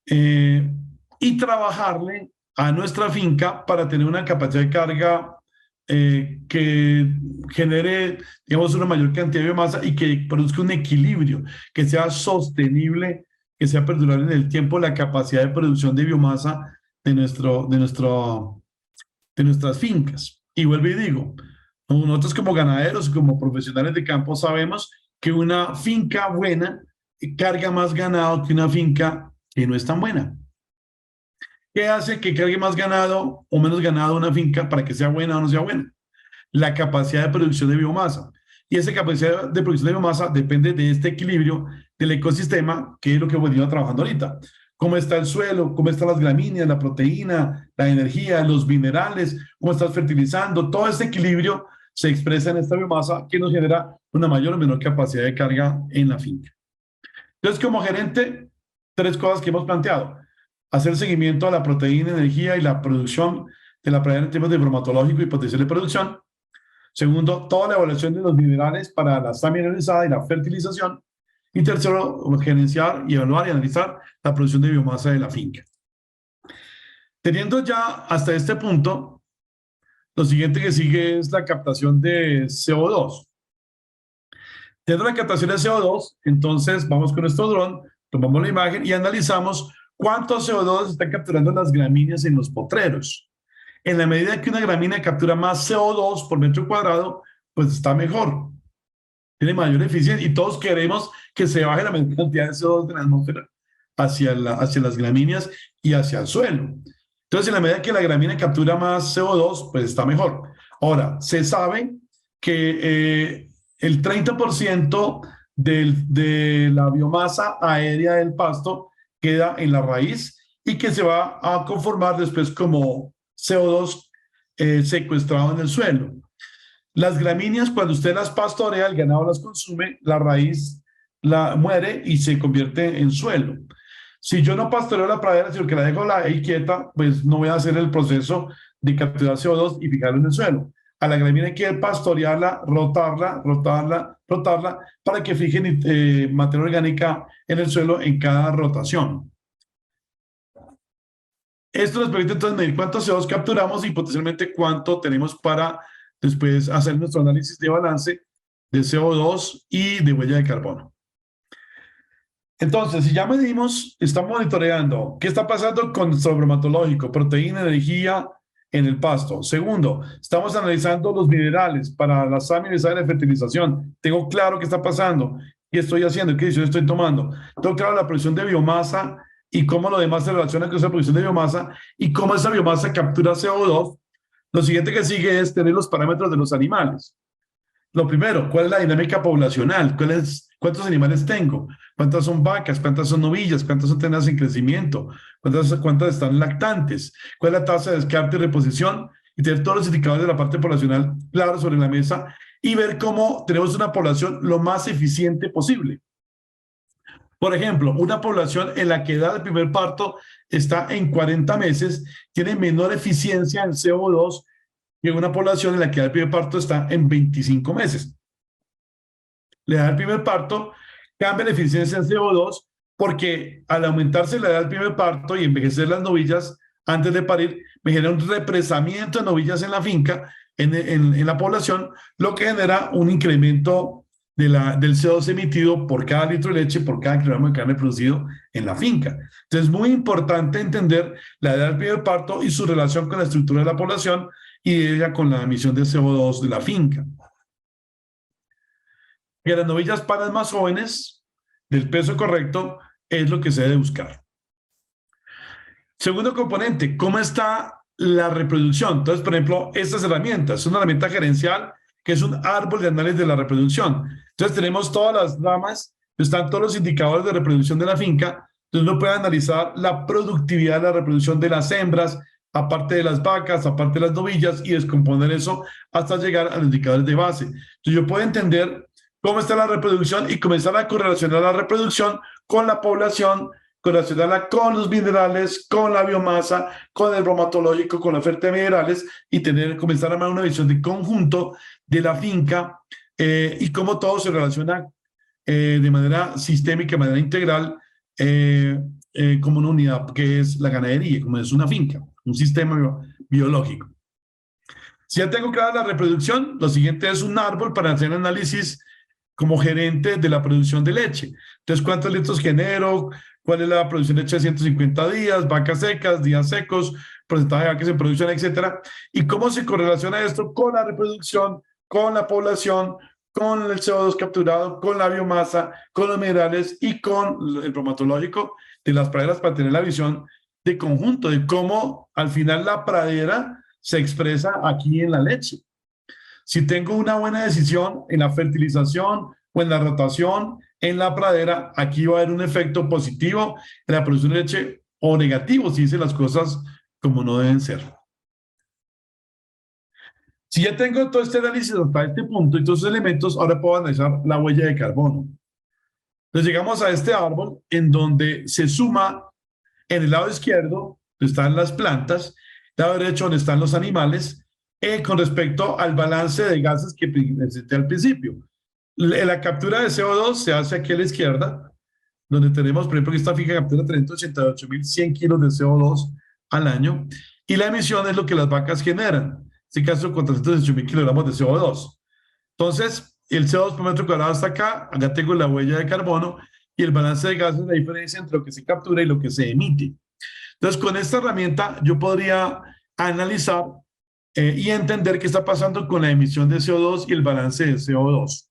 Y trabajarle a nuestra finca para tener una capacidad de carga que genere, digamos, una mayor cantidad de biomasa y que produzca un equilibrio, que sea sostenible, que sea perdurable en el tiempo, la capacidad de producción de biomasa de nuestras fincas. Y vuelvo y digo, nosotros como ganaderos, como profesionales de campo, sabemos que una finca buena carga más ganado que una finca que no es tan buena. ¿Qué hace que cargue más ganado o menos ganado una finca para que sea buena o no sea buena? La capacidad de producción de biomasa. Y esa capacidad de producción de biomasa depende de este equilibrio del ecosistema, que es lo que venimos trabajando ahorita. cómo está el suelo, cómo están las gramíneas, la proteína, la energía, los minerales, cómo estás fertilizando. Todo ese equilibrio se expresa en esta biomasa que nos genera una mayor o menor capacidad de carga en la finca. Entonces, como gerente, tres cosas que hemos planteado: hacer seguimiento a la proteína, energía y la producción de la pradera en temas de bromatológico y potencial de producción. Segundo, toda la evaluación de los minerales para la SAM mineralizada y la fertilización. Y tercero, gerenciar y evaluar y analizar la producción de biomasa de la finca. Teniendo ya hasta este punto, lo siguiente que sigue es la captación de CO2. Teniendo la captación de CO2, entonces vamos con nuestro dron, tomamos la imagen y analizamos cuánto CO2 están capturando las gramíneas en los potreros. En la medida que una gramínea captura más CO2 por metro cuadrado, pues está mejor, tiene mayor eficiencia y todos queremos que se baje la cantidad de CO2 de la atmósfera hacia las gramíneas y hacia el suelo. Entonces, en la medida que la gramínea captura más CO2, pues está mejor. Ahora, se sabe que el 30% de la biomasa aérea del pasto queda en la raíz y que se va a conformar después como CO2 secuestrado en el suelo. Las gramíneas, cuando usted las pastorea, el ganado las consume, la raíz la muere y se convierte en suelo. Si yo no pastoreo la pradera, sino que la dejo ahí quieta, pues no voy a hacer el proceso de capturar CO2 y fijarlo en el suelo. A la gramínea hay que pastorearla, rotarla, para que fije materia orgánica en el suelo en cada rotación. Esto nos permite entonces medir cuántos CO2 capturamos y potencialmente cuánto tenemos para después hacer nuestro análisis de balance de CO2 y de huella de carbono. Entonces, si ya medimos, estamos monitoreando qué está pasando con nuestro bromatológico, proteína, energía en el pasto. Segundo, estamos analizando los minerales para la SAM y la fertilización. Tengo claro qué está pasando, qué estoy haciendo, qué decisión estoy tomando. Tengo claro la producción de biomasa y cómo lo demás se relaciona con esa producción de biomasa y cómo esa biomasa captura CO2. Lo siguiente que sigue es tener los parámetros de los animales. Lo primero, ¿cuál es la dinámica poblacional? ¿Cuántos animales tengo? ¿Cuántas son vacas? ¿Cuántas son novillas? ¿Cuántas son tenas en crecimiento? ¿Cuántas están lactantes? ¿Cuál es la tasa de descarte y reposición? Y tener todos los indicadores de la parte poblacional claros sobre la mesa y ver cómo tenemos una población lo más eficiente posible. Por ejemplo, una población en la que edad del primer parto está en 40 meses tiene menor eficiencia en CO2 que una población en la que edad del primer parto está en 25 meses. La edad del primer parto cambia la eficiencia en CO2 porque al aumentarse la edad del primer parto y envejecer las novillas antes de parir, me genera un represamiento de novillas en la finca, en la población, lo que genera un incremento del CO2 emitido por cada litro de leche, por cada kilogramo de carne producido en la finca. Entonces, es muy importante entender la edad del primer parto y su relación con la estructura de la población y ella con la emisión de CO2 de la finca. Que las novillas paras más jóvenes, del peso correcto, es lo que se debe buscar. Segundo componente, ¿cómo está la reproducción? Entonces, por ejemplo, estas herramientas, es una herramienta gerencial que es un árbol de análisis de la reproducción. Entonces, tenemos todas las ramas, están todos los indicadores de reproducción de la finca, entonces uno puede analizar la productividad de la reproducción de las hembras, aparte de las vacas, aparte de las novillas, y descomponer eso hasta llegar a los indicadores de base. Entonces, yo puedo entender cómo está la reproducción y comenzar a correlacionar la reproducción con la población, correlacionarla con los minerales, con la biomasa, con el bromatológico, con la oferta de minerales y comenzar a armar una visión de conjunto de la finca y cómo todo se relaciona de manera sistémica, de manera integral, como una unidad que es la ganadería, como es una finca, un sistema biológico. Si ya tengo clara la reproducción, lo siguiente es un árbol para hacer análisis como gerente de la producción de leche. Entonces, ¿cuántos litros genero? ¿Cuál es la producción de leche de 150 días? Vacas secas, días secos, porcentaje de vacas en producción, etcétera. ¿Y cómo se correlaciona esto con la reproducción, con la población, con el CO2 capturado, con la biomasa, con los minerales y con el bromatológico de las praderas para tener la visión de conjunto de cómo al final la pradera se expresa aquí en la leche? Si tengo una buena decisión en la fertilización, o en la rotación en la pradera, aquí va a haber un efecto positivo en la producción de leche o negativo si hice las cosas como no deben ser. Si ya tengo todo este análisis hasta este punto y todos estos elementos, ahora puedo analizar la huella de carbono. Entonces llegamos a este árbol en donde se suma en el lado izquierdo, donde están las plantas, lado derecho, donde están los animales, con respecto al balance de gases que presenté al principio. La captura de CO2 se hace aquí a la izquierda, donde tenemos, por ejemplo, que esta finca captura 388.100 kilos de CO2 al año, y la emisión es lo que las vacas generan, en este caso con 308.000 kilogramos de CO2. Entonces, el CO2 por metro cuadrado está acá, acá tengo la huella de carbono, y el balance de gases es la diferencia entre lo que se captura y lo que se emite. Entonces, con esta herramienta yo podría analizar y entender qué está pasando con la emisión de CO2 y el balance de CO2,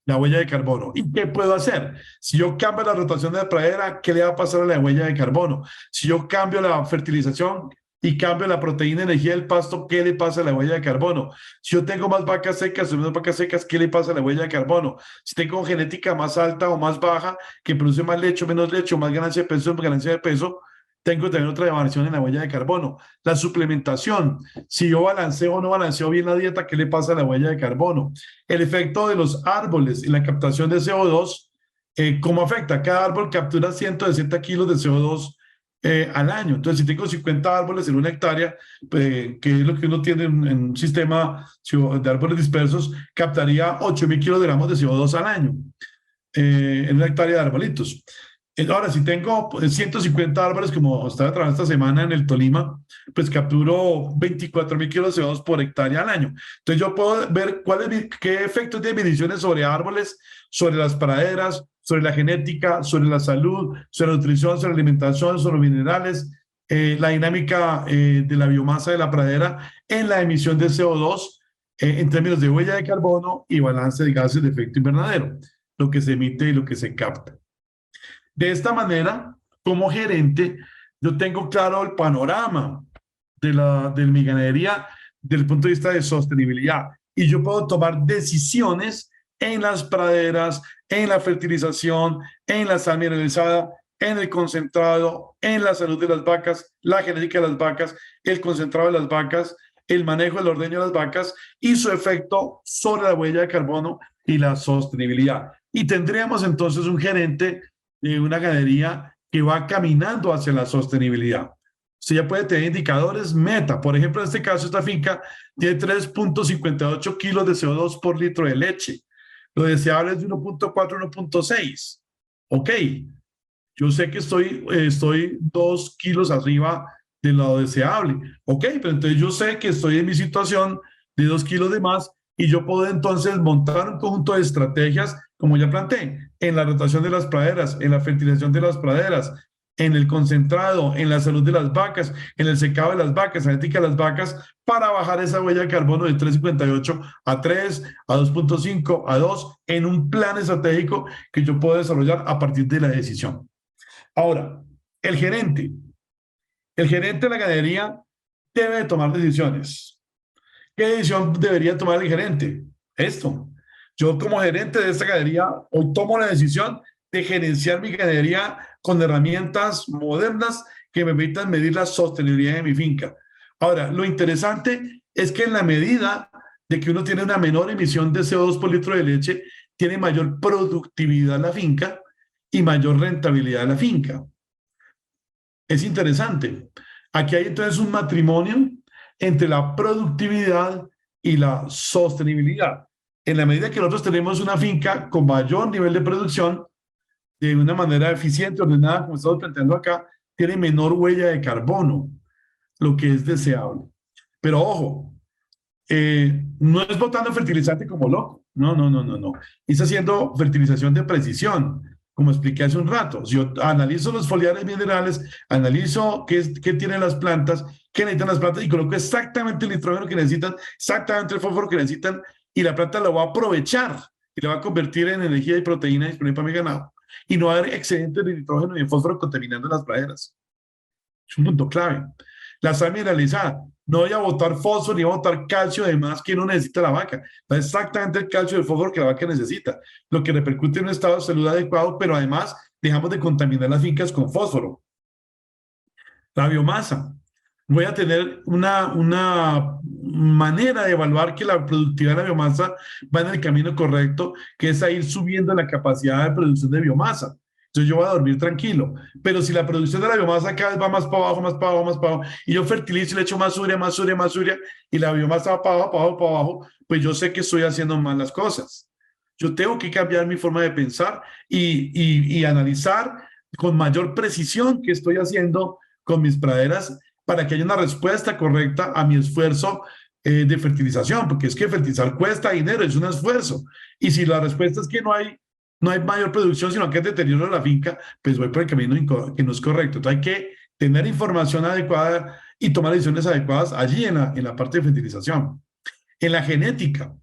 la huella de carbono. ¿Y qué puedo hacer? Si yo cambio la rotación de la pradera, ¿qué le va a pasar a la huella de carbono? Si yo cambio la fertilización y cambio la proteína de energía del pasto, ¿qué le pasa a la huella de carbono? Si yo tengo más vacas secas o menos vacas secas, ¿qué le pasa a la huella de carbono? Si tengo genética más alta o más baja, que produce más leche o menos leche, o más ganancia de peso o ganancia de peso, tengo también otra variación en la huella de carbono. La suplementación, si yo balanceo o no balanceo bien la dieta, ¿qué le pasa a la huella de carbono? El efecto de los árboles en la captación de CO2, ¿cómo afecta? Cada árbol captura 160 kilos de CO2 al año. Entonces, si tengo 50 árboles en una hectárea, que es lo que uno tiene en un sistema de árboles dispersos, captaría 8.000 kilogramos de CO2 al año en una hectárea de arbolitos. Ahora, si tengo 150 árboles, como estaba trabajando esta semana en el Tolima, pues capturo 24.000 kilos de CO2 por hectárea al año. Entonces yo puedo ver qué efectos de mediciones sobre árboles, sobre las praderas, sobre la genética, sobre la salud, sobre la nutrición, sobre la alimentación, sobre los minerales, la dinámica de la biomasa de la pradera en la emisión de CO2 en términos de huella de carbono y balance de gases de efecto invernadero, lo que se emite y lo que se capta. De esta manera, como gerente, yo tengo claro el panorama de mi ganadería desde el punto de vista de sostenibilidad y yo puedo tomar decisiones en las praderas, en la fertilización, en la sal mineralizada, en el concentrado, en la salud de las vacas, la genética de las vacas, el concentrado de las vacas, el manejo del ordeño de las vacas y su efecto sobre la huella de carbono y la sostenibilidad. Y tendríamos entonces un gerente de una ganadería que va caminando hacia la sostenibilidad. Usted ya puede tener indicadores meta. Por ejemplo, en este caso, esta finca tiene 3.58 kilos de CO2 por litro de leche. Lo deseable es de 1.4, 1.6. Ok, yo sé que estoy 2 kilos arriba de lo deseable. Ok, pero entonces yo sé que estoy en mi situación de 2 kilos de más y yo puedo entonces montar un conjunto de estrategias, como ya planteé, en la rotación de las praderas, en la fertilización de las praderas, en el concentrado, en la salud de las vacas, en el secado de las vacas, en la ética de las vacas, para bajar esa huella de carbono de 3.58 a 3, a 2.5, a 2, en un plan estratégico que yo puedo desarrollar a partir de la decisión. Ahora, el gerente de la ganadería debe tomar decisiones. ¿Qué decisión debería tomar el gerente? Esto. Yo como gerente de esta ganadería hoy tomo la decisión de gerenciar mi ganadería con herramientas modernas que me permitan medir la sostenibilidad de mi finca. Ahora, lo interesante es que en la medida de que uno tiene una menor emisión de CO2 por litro de leche, tiene mayor productividad la finca y mayor rentabilidad de la finca. Es interesante. Aquí hay entonces un matrimonio entre la productividad y la sostenibilidad. En la medida que nosotros tenemos una finca con mayor nivel de producción, de una manera eficiente, ordenada, como estamos planteando acá, tiene menor huella de carbono, lo que es deseable. Pero ojo, no es botando fertilizante como loco. No, no, no, no, no. Es haciendo fertilización de precisión, como expliqué hace un rato. Si yo analizo los foliares minerales, analizo qué tienen las plantas, qué necesitan las plantas y coloco exactamente el nitrógeno que necesitan, exactamente el fósforo que necesitan y la planta lo va a aprovechar y lo va a convertir en energía y proteína disponible para mi ganado. Y no va a haber excedentes de nitrógeno y de fósforo contaminando las praderas. Es un punto clave. La sal mineralizada. No voy a botar fósforo ni voy a botar calcio de más que no necesita la vaca. Da exactamente el calcio y el fósforo que la vaca necesita, lo que repercute en un estado de salud adecuado, pero además dejamos de contaminar las fincas con fósforo. La biomasa. Voy a tener una manera de evaluar que la productividad de la biomasa va en el camino correcto, que es a ir subiendo la capacidad de producción de biomasa. Entonces yo voy a dormir tranquilo. Pero si la producción de la biomasa cada vez va más para abajo, más para abajo, más para abajo, y yo fertilizo y le echo más urea, más urea, más urea, y la biomasa va para abajo, para abajo, para abajo, pues yo sé que estoy haciendo mal las cosas. Yo tengo que cambiar mi forma de pensar y analizar con mayor precisión qué estoy haciendo con mis praderas para que haya una respuesta correcta a mi esfuerzo de fertilización, porque es que fertilizar cuesta dinero, es un esfuerzo. Y si la respuesta es que no hay mayor producción, sino que es deterioro de la finca, pues voy por el camino que no es correcto. Entonces hay que tener información adecuada y tomar decisiones adecuadas allí en la parte de fertilización. En la genética,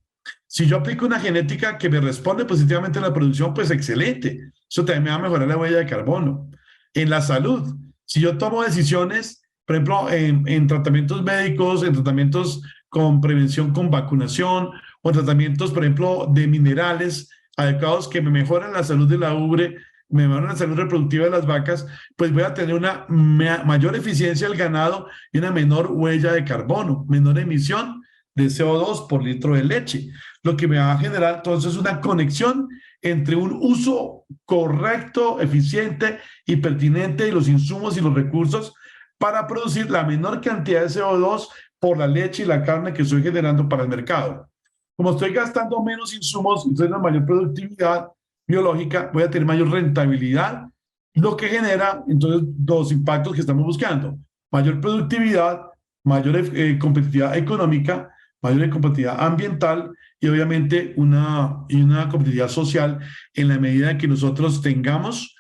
si yo aplico una genética que me responde positivamente a la producción, pues excelente. Eso también me va a mejorar la huella de carbono. En la salud, si yo tomo decisiones, por ejemplo, en tratamientos médicos, en tratamientos con prevención con vacunación, o tratamientos, por ejemplo, de minerales adecuados que me mejoran la salud de la ubre, me mejoran la salud reproductiva de las vacas, pues voy a tener una mayor eficiencia del ganado y una menor huella de carbono, menor emisión de CO2 por litro de leche, lo que me va a generar entonces una conexión entre un uso correcto, eficiente y pertinente de los insumos y los recursos para producir la menor cantidad de CO2 por la leche y la carne que estoy generando para el mercado. Como estoy gastando menos insumos, entonces una mayor productividad biológica, voy a tener mayor rentabilidad, lo que genera entonces dos impactos que estamos buscando: mayor productividad, mayor competitividad económica, mayor competitividad ambiental y obviamente una competitividad social en la medida en que nosotros tengamos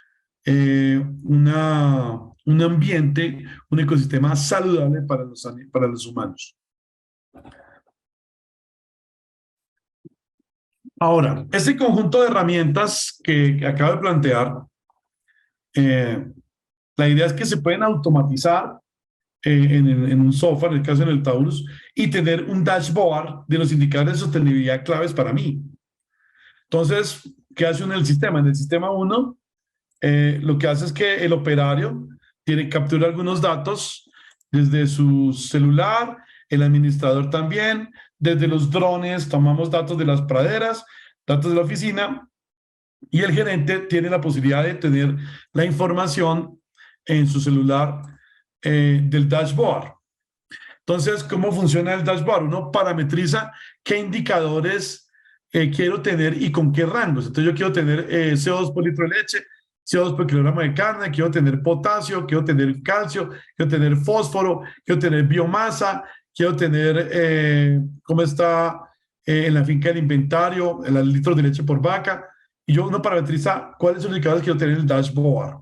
un ambiente, un ecosistema saludable para los humanos. Ahora, este conjunto de herramientas que acabo de plantear, eh, la idea es que se pueden automatizar en un software, en el caso en el Taurus, y tener un dashboard de los indicadores de sostenibilidad claves para mí. Entonces, ¿qué hace uno en el sistema? En el sistema 1, lo que hace es que el operario captura algunos datos desde su celular, el administrador también, desde los drones tomamos datos de las praderas, datos de la oficina, y el gerente tiene la posibilidad de tener la información en su celular del dashboard. Entonces, ¿cómo funciona el dashboard? Uno parametriza qué indicadores quiero tener y con qué rangos. Entonces, yo quiero tener CO2 por litro de leche, CO2 por kilogramo de carne, quiero tener potasio, quiero tener calcio, quiero tener fósforo, quiero tener biomasa, quiero tener cómo está en la finca el inventario, el litro de leche por vaca. Y yo uno parametriza cuáles son los indicadores que quiero tener en el dashboard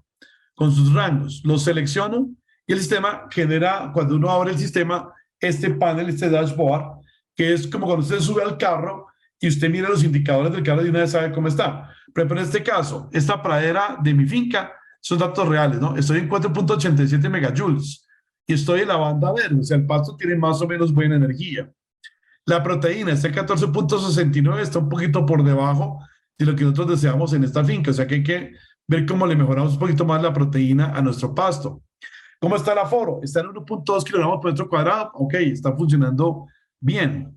con sus rangos. Los selecciono y el sistema genera, cuando uno abre el sistema, este panel, este dashboard, que es como cuando usted sube al carro y usted mira los indicadores del carro y una vez sabe cómo está. Por ejemplo, en este caso, esta pradera de mi finca son datos reales, ¿no? Estoy en 4.87 megajoules y estoy en la banda verde, o sea, el pasto tiene más o menos buena energía. La proteína está en 14.69, está un poquito por debajo de lo que nosotros deseamos en esta finca, o sea que hay que ver cómo le mejoramos un poquito más la proteína a nuestro pasto. ¿Cómo está el aforo? Está en 1.2 kilogramos por metro cuadrado. Ok, está funcionando bien.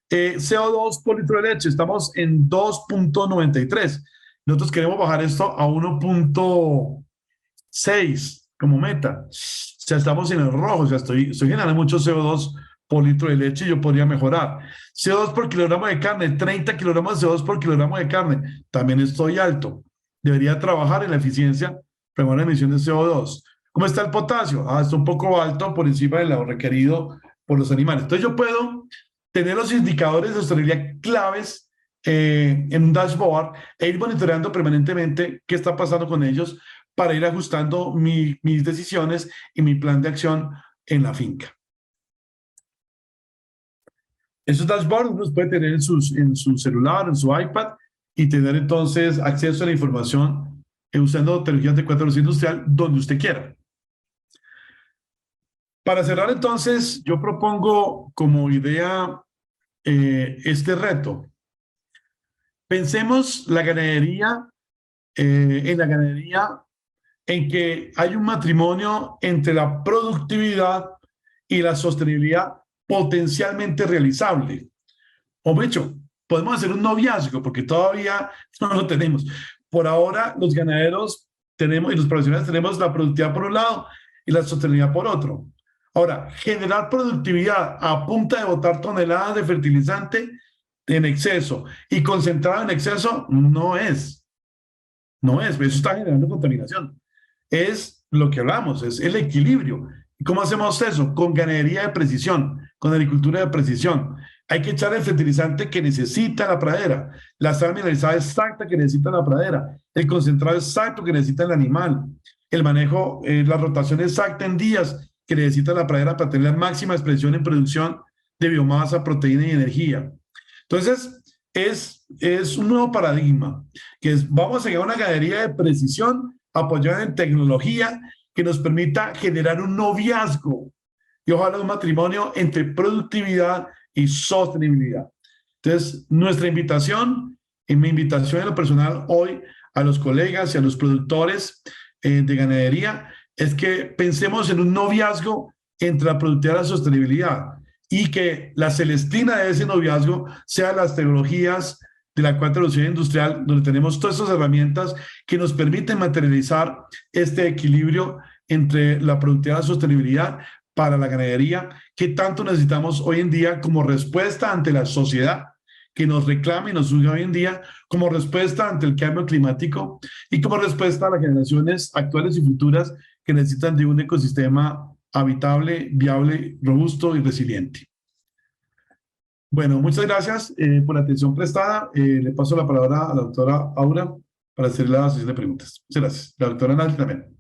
CO2 por litro de leche, estamos en 2.93. Nosotros queremos bajar esto a 1.6 como meta. O sea, estamos en el rojo, o sea, estoy generando mucho CO2 por litro de leche y yo podría mejorar. CO2 por kilogramo de carne, 30 kilogramos de CO2 por kilogramo de carne, también estoy alto. Debería trabajar en la eficiencia, primero la emisión de CO2. ¿Cómo está el potasio? Está un poco alto por encima de lo requerido por los animales. Entonces yo puedo tener los indicadores de sostenibilidad claves en un dashboard e ir monitoreando permanentemente qué está pasando con ellos para ir ajustando mis decisiones y mi plan de acción en la finca. Esos dashboards uno los puede tener en su celular, en su iPad y tener entonces acceso a la información usando tecnologías de 4 industrial donde usted quiera. Para cerrar entonces, yo propongo como idea este reto. Pensemos en la ganadería en que hay un matrimonio entre la productividad y la sostenibilidad potencialmente realizable. O hecho, podemos hacer un noviazgo porque todavía no lo tenemos. Por ahora, los ganaderos tenemos y los profesionales tenemos la productividad por un lado y la sostenibilidad por otro. Ahora, generar productividad a punta de botar toneladas de fertilizante en exceso y concentrado en exceso no es, eso está generando contaminación. Es lo que hablamos, es el equilibrio. ¿Y cómo hacemos eso? Con ganadería de precisión, con agricultura de precisión. Hay que echar el fertilizante que necesita la pradera, la sal mineralizada exacta que necesita la pradera, el concentrado exacto que necesita el animal, el manejo, la rotación exacta en días que necesita la pradera para tener la máxima expresión en producción de biomasa, proteína y energía. Entonces, es un nuevo paradigma, que es, vamos a llegar a una ganadería de precisión apoyada en tecnología que nos permita generar un noviazgo y ojalá un matrimonio entre productividad y sostenibilidad. Entonces, nuestra invitación, y mi invitación en lo personal hoy a los colegas y a los productores de ganadería, es que pensemos en un noviazgo entre la productividad y la sostenibilidad y que la celestina de ese noviazgo sea las tecnologías de la cuarta revolución industrial, donde tenemos todas estas herramientas que nos permiten materializar este equilibrio entre la productividad y la sostenibilidad para la ganadería, que tanto necesitamos hoy en día como respuesta ante la sociedad que nos reclama y nos juzga hoy en día, como respuesta ante el cambio climático y como respuesta a las generaciones actuales y futuras que necesitan de un ecosistema habitable, viable, robusto y resiliente. Bueno, muchas gracias por la atención prestada. Le paso la palabra a la doctora Aura para hacer la sesión de preguntas. Muchas gracias. La doctora Nancy también.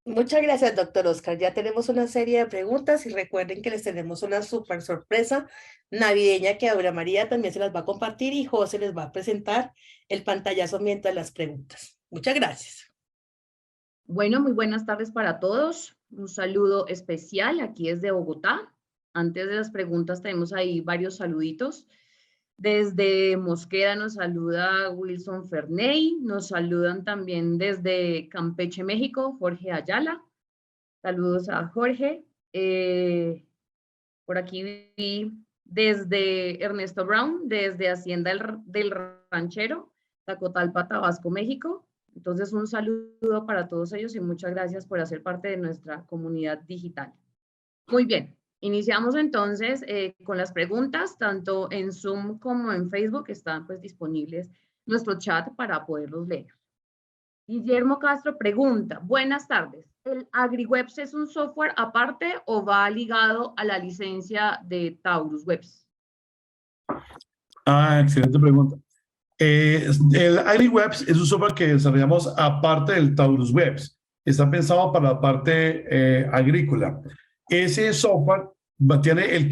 Muchas gracias, doctor Oscar. Ya tenemos una serie de preguntas y recuerden que les tenemos una súper sorpresa navideña que Aura María también se las va a compartir y José les va a presentar el pantallazo mientras las preguntas. Muchas gracias. Bueno, muy buenas tardes para todos. Un saludo especial aquí desde Bogotá. Antes de las preguntas tenemos ahí varios saluditos. Desde Mosquera nos saluda Wilson Ferney, nos saludan también desde Campeche, México, Jorge Ayala. Saludos a Jorge. Por aquí vi desde Ernesto Brown, desde Hacienda del Ranchero, Tacotalpa, Tabasco, México. Entonces, un saludo para todos ellos y muchas gracias por hacer parte de nuestra comunidad digital. Muy bien. Iniciamos entonces con las preguntas, tanto en Zoom como en Facebook están pues disponibles nuestro chat para poderlos leer. Guillermo Castro pregunta, buenas tardes, ¿el AgriWebs es un software aparte o va ligado a la licencia de Taurus Webs? Excelente pregunta. El AgriWebs es un software que desarrollamos aparte del Taurus Webs. Está pensado para la parte agrícola. Ese software tiene la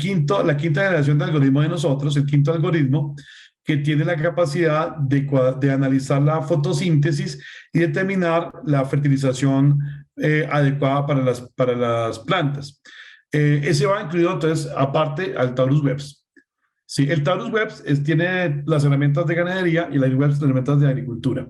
quinta generación de algoritmo de nosotros, el quinto algoritmo, que tiene la capacidad de analizar la fotosíntesis y determinar la fertilización adecuada para las plantas. Ese va incluido entonces aparte al Taurus Webs. Sí, el Taurus Webs tiene las herramientas de ganadería y el AgriWebs las herramientas de agricultura.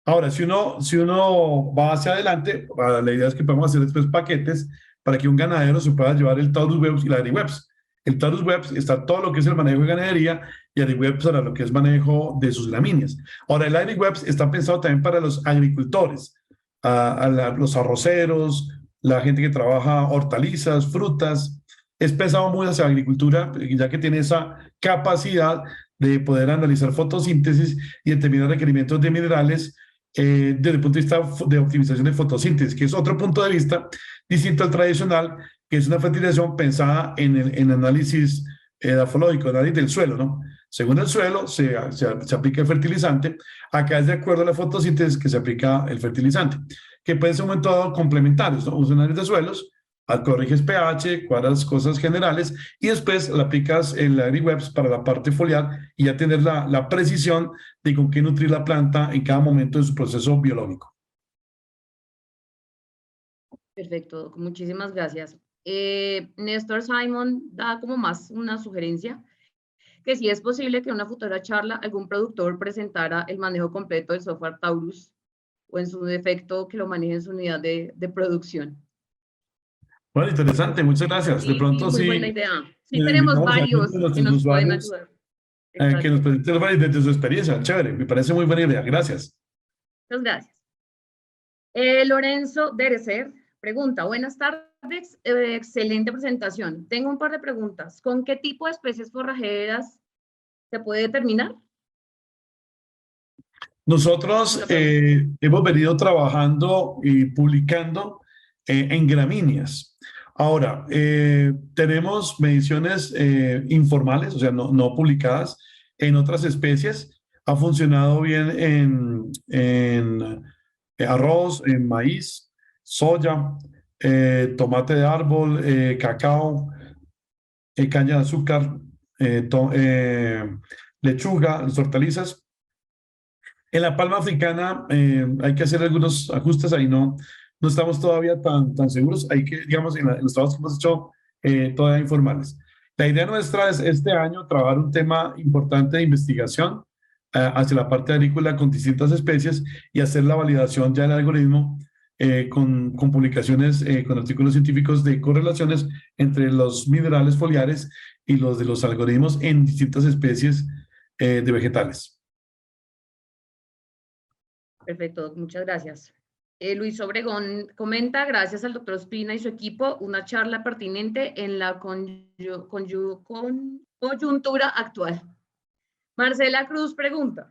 Ahora, si uno va hacia adelante, la idea es que podemos hacer después paquetes para que un ganadero se pueda llevar el Taurus Webs y el AgriWebs. El Taurus Webs está todo lo que es el manejo de ganadería y AgriWebs para lo que es manejo de sus gramíneas. Ahora, el AgriWebs está pensado también para los agricultores, los arroceros, la gente que trabaja hortalizas, frutas. Es pensado muy hacia la agricultura, ya que tiene esa capacidad de poder analizar fotosíntesis y determinar requerimientos de minerales desde el punto de vista de optimización de fotosíntesis, que es otro punto de vista distinto al tradicional, que es una fertilización pensada en análisis edafológico, análisis del suelo, ¿no? Según el suelo se aplica el fertilizante, acá es de acuerdo a la fotosíntesis que se aplica el fertilizante, que puede ser un momento dado complementarios, ¿no? Un análisis de suelos, corriges pH, cuadras cosas generales y después le aplicas el AgriWebs para la parte foliar y ya tener la precisión de con qué nutrir la planta en cada momento de su proceso biológico. Perfecto, Doc, muchísimas gracias. Néstor Simon da como más una sugerencia, que si es posible que en una futura charla algún productor presentara el manejo completo del software Taurus o en su defecto que lo maneje en su unidad de producción. Bueno, interesante, muchas gracias. De Sí, sí, pronto muy buena sí, idea. Sí, tenemos invitamos a algunos varios de que nuestros nos pueden usuarios ayudar. que nos Exacto. presenten desde su experiencia. Chévere, me parece muy buena idea. Gracias. Muchas gracias. Lorenzo Derecer pregunta, buenas tardes, excelente presentación. Tengo un par de preguntas. ¿Con qué tipo de especies forrajeras se puede determinar? Nosotros hemos venido trabajando y publicando en gramíneas. Ahora, tenemos mediciones informales, o sea, no publicadas en otras especies. Ha funcionado bien en arroz, en maíz, soya, tomate de árbol, cacao, caña de azúcar, lechuga, las hortalizas. En la palma africana hay que hacer algunos ajustes ahí, no estamos todavía tan seguros. Hay que, digamos, en los trabajos que hemos hecho todavía informales. La idea nuestra es este año trabajar un tema importante de investigación hacia la parte agrícola con distintas especies y hacer la validación ya del algoritmo con publicaciones, con artículos científicos de correlaciones entre los minerales foliares y los de los algoritmos en distintas especies de vegetales. Perfecto, muchas gracias. Luis Obregón comenta, gracias al doctor Ospina y su equipo, una charla pertinente en la coyuntura actual. Marcela Cruz pregunta,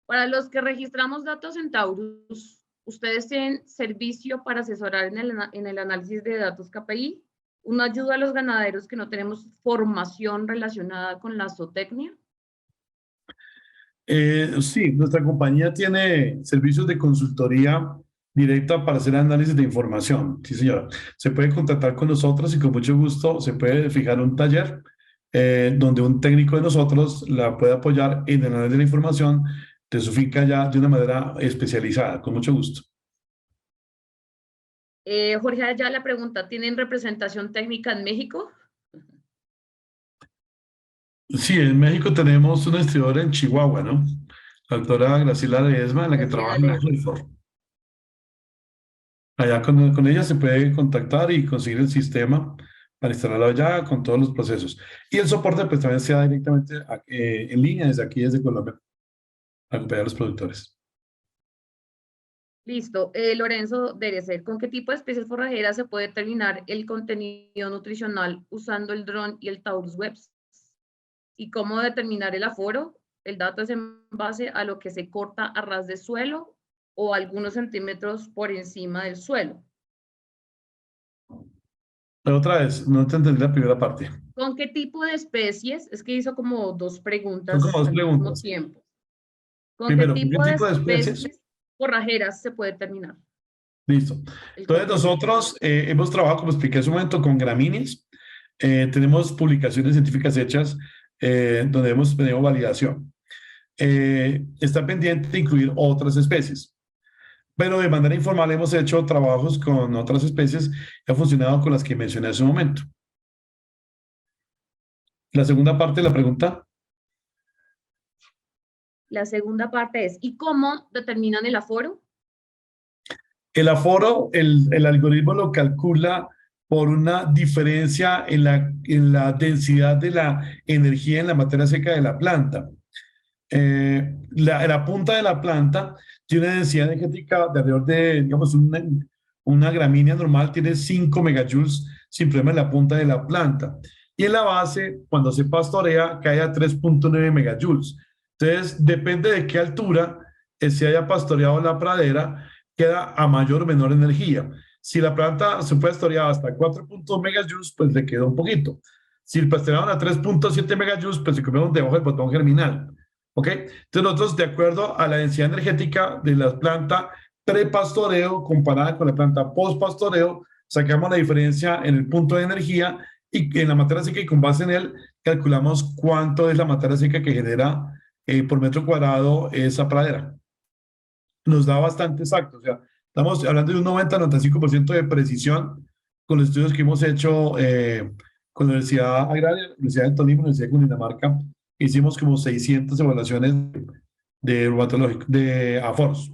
para los que registramos datos en Taurus, ¿ustedes tienen servicio para asesorar en el análisis de datos KPI? ¿Una ayuda a los ganaderos que no tenemos formación relacionada con la zootecnia? Sí, nuestra compañía tiene servicios de consultoría directa para hacer análisis de información. Sí, señora. Se puede contactar con nosotros y con mucho gusto se puede fijar un taller donde un técnico de nosotros la puede apoyar en el análisis de la información de su finca ya de una manera especializada, con mucho gusto. Jorge Ayala pregunta, ¿tienen representación técnica en México? Sí, en México tenemos una distribuidora en Chihuahua, ¿no? La doctora Graciela Ledesma, en la que Graciela trabaja en la Ledesma. Helford. Allá con ella se puede contactar y conseguir el sistema para instalarlo allá con todos los procesos. Y el soporte pues también se da directamente en línea desde aquí, desde Colombia, a acompañar a los productores. Listo. Lorenzo Derecer, ¿con qué tipo de especies forrajeras se puede determinar el contenido nutricional usando el dron y el Taurus Webs? ¿Y cómo determinar el aforo? El dato es en base a lo que se corta a ras de suelo o algunos centímetros por encima del suelo. Pero otra vez, no te entendí la primera parte. ¿Con qué tipo de especies? Es que hizo como dos Son preguntas como dos al mismo preguntas. tiempo. ¿Con qué Primero, ¿con qué tipo de tipo de especies? especies forrajeras se puede determinar Listo. el Entonces contenido? nosotros hemos trabajado, como expliqué hace un momento, con gramíneas. Tenemos publicaciones científicas hechas donde hemos tenido validación. Está pendiente de incluir otras especies. Pero de manera informal hemos hecho trabajos con otras especies y ha funcionado con las que mencioné hace un momento. La segunda parte de la pregunta. La segunda parte es, ¿y cómo determinan el aforo? El aforo, el algoritmo lo calcula por una diferencia en la densidad de la energía en la materia seca de la planta. La punta de la planta tiene una densidad energética de alrededor de, digamos, una gramínea normal tiene 5 megajoules sin problema en la punta de la planta. Y en la base, cuando se pastorea, cae a 3.9 megajoules. Entonces, depende de qué altura se haya pastoreado la pradera, queda a mayor o menor energía. Si la planta se puede pastorear hasta 4.2 megajoules, pues le queda un poquito. Si pastorearon a 3.7 megajoules, pues se comieron debajo del botón germinal. ¿Ok? Entonces nosotros, de acuerdo a la densidad energética de la planta pre-pastoreo comparada con la planta post-pastoreo, sacamos la diferencia en el punto de energía y en la materia seca y con base en él calculamos cuánto es la materia seca que genera por metro cuadrado esa pradera. Nos da bastante exacto, o sea, Estamos hablando de un 90-95% de precisión con los estudios que hemos hecho con la Universidad Agraria, la Universidad del Tolima, la Universidad de Cundinamarca. Hicimos como 600 evaluaciones de aforos.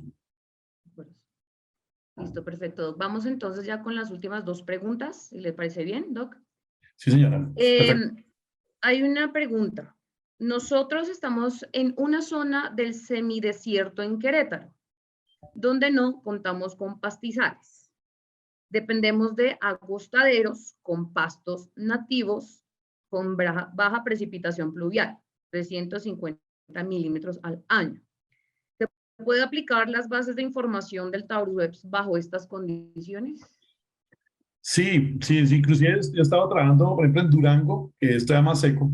Listo, perfecto. Vamos entonces ya con las últimas dos preguntas, si le parece bien, Doc. Sí, señora. Perfecto. Hay una pregunta. Nosotros estamos en una zona del semidesierto en Querétaro, donde no contamos con pastizales. Dependemos de acostaderos con pastos nativos con baja precipitación pluvial, 350 milímetros al año. ¿Se puede aplicar las bases de información del Taurus Webs bajo estas condiciones? Sí, sí, sí. Inclusive yo he estado trabajando, por ejemplo, en Durango, que está más seco,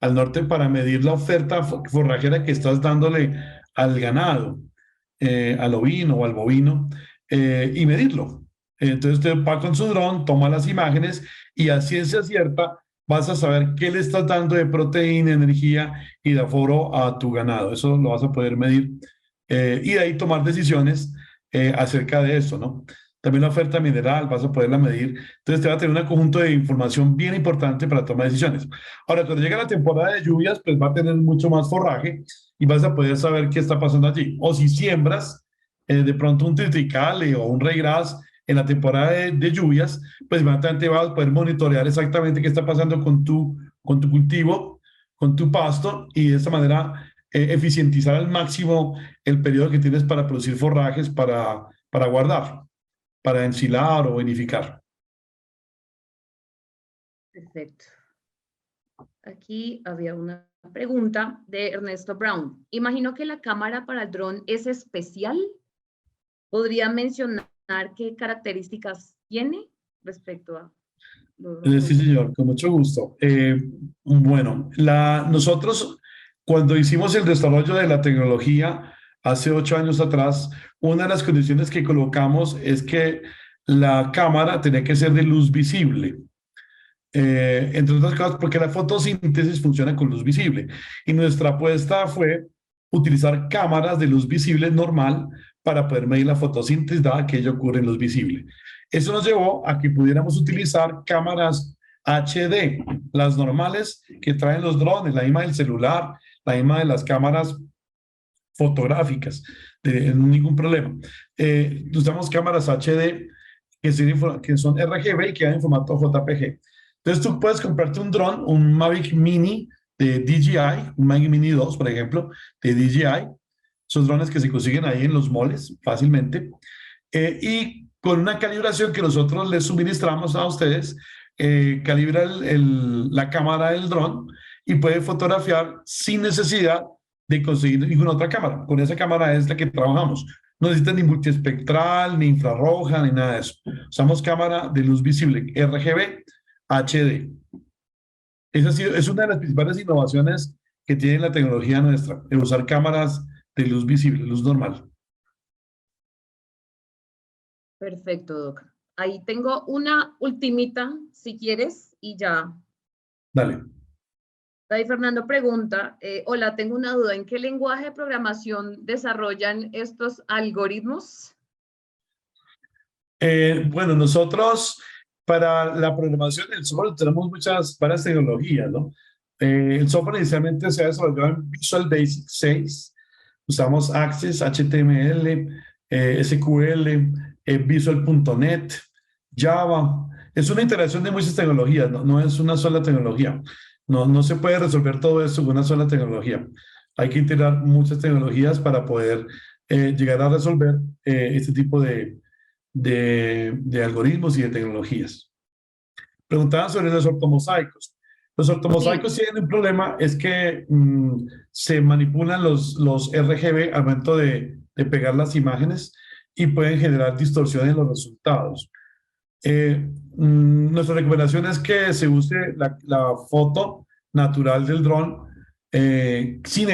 al norte, para medir la oferta forrajera que estás dándole al ganado, al ovino o al bovino, y medirlo. Entonces usted va con su dron, toma las imágenes y a ciencia cierta vas a saber qué le estás dando de proteína, energía y de aforo a tu ganado. Eso lo vas a poder medir y de ahí tomar decisiones acerca de eso, ¿no? También la oferta mineral vas a poderla medir. Entonces te va a tener un conjunto de información bien importante para tomar decisiones. Ahora, cuando llega la temporada de lluvias, pues va a tener mucho más forraje y vas a poder saber qué está pasando allí. O si siembras de pronto un triticale o un ryegrass en la temporada de lluvias, pues inmediatamente vas a poder monitorear exactamente qué está pasando con tu cultivo, con tu pasto, y de esta manera eficientizar al máximo el periodo que tienes para producir forrajes para guardar, para ensilar o vinificar. Perfecto. Aquí había una pregunta de Ernesto Brown. Imagino que la cámara para el dron es especial. ¿Podría mencionar qué características tiene respecto a Sí, señor, con mucho gusto. Bueno, nosotros cuando hicimos el desarrollo de la tecnología hace 8 años atrás, una de las condiciones que colocamos es que la cámara tenía que ser de luz visible. Entre otras cosas, porque la fotosíntesis funciona con luz visible. Y nuestra apuesta fue utilizar cámaras de luz visible normal para poder medir la fotosíntesis, dada que ello ocurre en luz visible. Eso nos llevó a que pudiéramos utilizar cámaras HD, las normales que traen los drones, la misma del celular, la misma de las cámaras fotográficas, ningún problema. Usamos cámaras HD que son RGB y que dan en formato JPG. Entonces tú puedes comprarte un dron, un Mavic Mini de DJI, un Mavic Mini 2, por ejemplo, de DJI. Esos drones que se consiguen ahí en los malls fácilmente. Y con una calibración que nosotros les suministramos a ustedes, calibra la cámara del dron y puede fotografiar sin necesidad de conseguir ninguna otra cámara. Con esa cámara es la que trabajamos. No necesita ni multiespectral, ni infrarroja, ni nada de eso. Usamos cámara de luz visible RGB HD. Esa es una de las principales innovaciones que tiene la tecnología nuestra, el usar cámaras de luz visible, luz normal. Perfecto, Doc. Ahí tengo una ultimita, si quieres, y ya. Dale. David Fernando pregunta, hola, tengo una duda, ¿en qué lenguaje de programación desarrollan estos algoritmos? Bueno, nosotros para la programación del software tenemos varias tecnologías, ¿no? El software inicialmente se ha desarrollado en Visual Basic 6, usamos Access, HTML, SQL, Visual.net, Java. Es una integración de muchas tecnologías, no es una sola tecnología. No se puede resolver todo esto con una sola tecnología. Hay que integrar muchas tecnologías para poder llegar a resolver este tipo de algoritmos y de tecnologías. Preguntaban sobre los ortomosaicos. Los ortomosaicos tienen un problema, es que se manipulan los RGB al momento de pegar las imágenes y pueden generar distorsiones en los resultados. Nuestra recomendación es que se use la foto natural del dron sin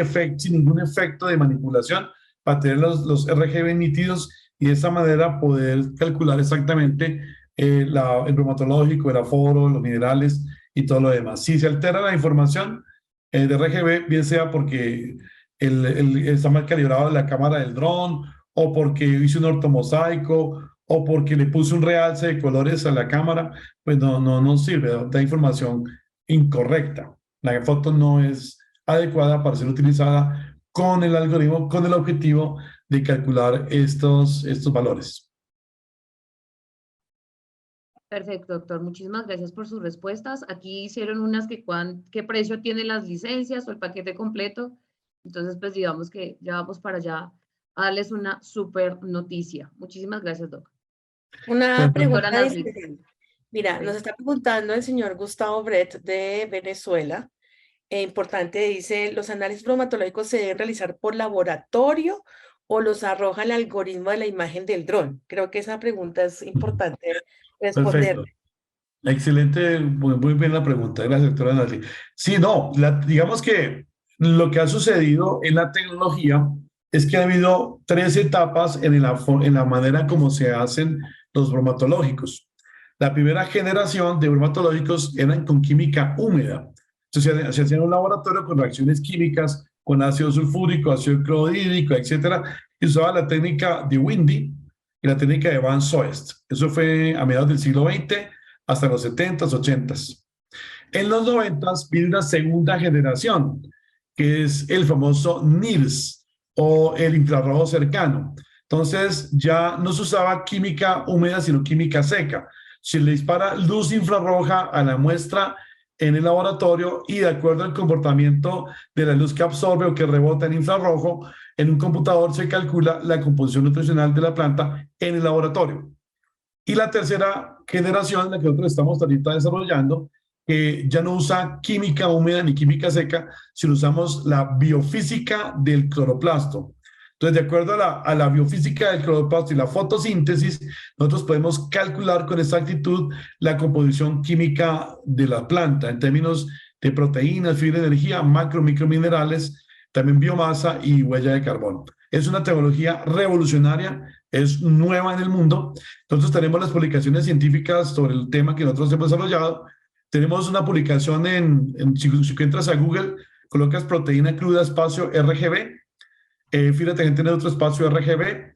ningún efecto de manipulación para tener los RGB nítidos y de esa manera poder calcular exactamente el bromatológico, el aforo, los minerales y todo lo demás. Si se altera la información de RGB, bien sea porque está mal calibrado la cámara del dron o porque hice un ortomosaico, o porque le puse un realce de colores a la cámara, pues no sirve, da información incorrecta. La foto no es adecuada para ser utilizada con el algoritmo, con el objetivo de calcular estos valores. Perfecto, doctor. Muchísimas gracias por sus respuestas. Aquí hicieron unas qué precio tienen las licencias o el paquete completo. Entonces, pues digamos que ya vamos para allá a darles una súper noticia. Muchísimas gracias, doc. Una Doctora pregunta Nasli. adicional. Mira, nos Sí. está preguntando el señor Gustavo Brett de Venezuela. Importante, dice, ¿los análisis bromatológicos se deben realizar por laboratorio o los arroja el algoritmo de la imagen del dron? Creo que esa pregunta es importante Perfecto. responderla. Excelente, muy bien la pregunta, gracias, doctora Natalie. Sí, no, digamos que lo que ha sucedido en la tecnología es que ha habido tres etapas en la manera como se hacen los bromatológicos. La primera generación de bromatológicos eran con química húmeda. Entonces se hacía en un laboratorio con reacciones químicas, con ácido sulfúrico, ácido clorhídrico, etcétera, y usaba la técnica de Windy y la técnica de Van Soest. Eso fue a mediados del siglo XX hasta los 70s, 80s. En los 90s vino una segunda generación, que es el famoso NIRS o el infrarrojo cercano. Entonces ya no se usaba química húmeda, sino química seca. Se le dispara luz infrarroja a la muestra en el laboratorio y de acuerdo al comportamiento de la luz que absorbe o que rebota en infrarrojo, en un computador se calcula la composición nutricional de la planta en el laboratorio. Y la tercera generación, la que nosotros estamos ahorita desarrollando, que ya no usa química húmeda ni química seca, sino usamos la biofísica del cloroplasto. Entonces, de acuerdo a la biofísica del cloroplasto y la fotosíntesis, nosotros podemos calcular con exactitud la composición química de la planta en términos de proteínas, fibra de energía, macro, microminerales, también biomasa y huella de carbono. Es una tecnología revolucionaria, es nueva en el mundo. Entonces tenemos las publicaciones científicas sobre el tema que nosotros hemos desarrollado. Tenemos una publicación si entras a Google, colocas proteína cruda espacio RGB, fíjate que tiene otro espacio RGB,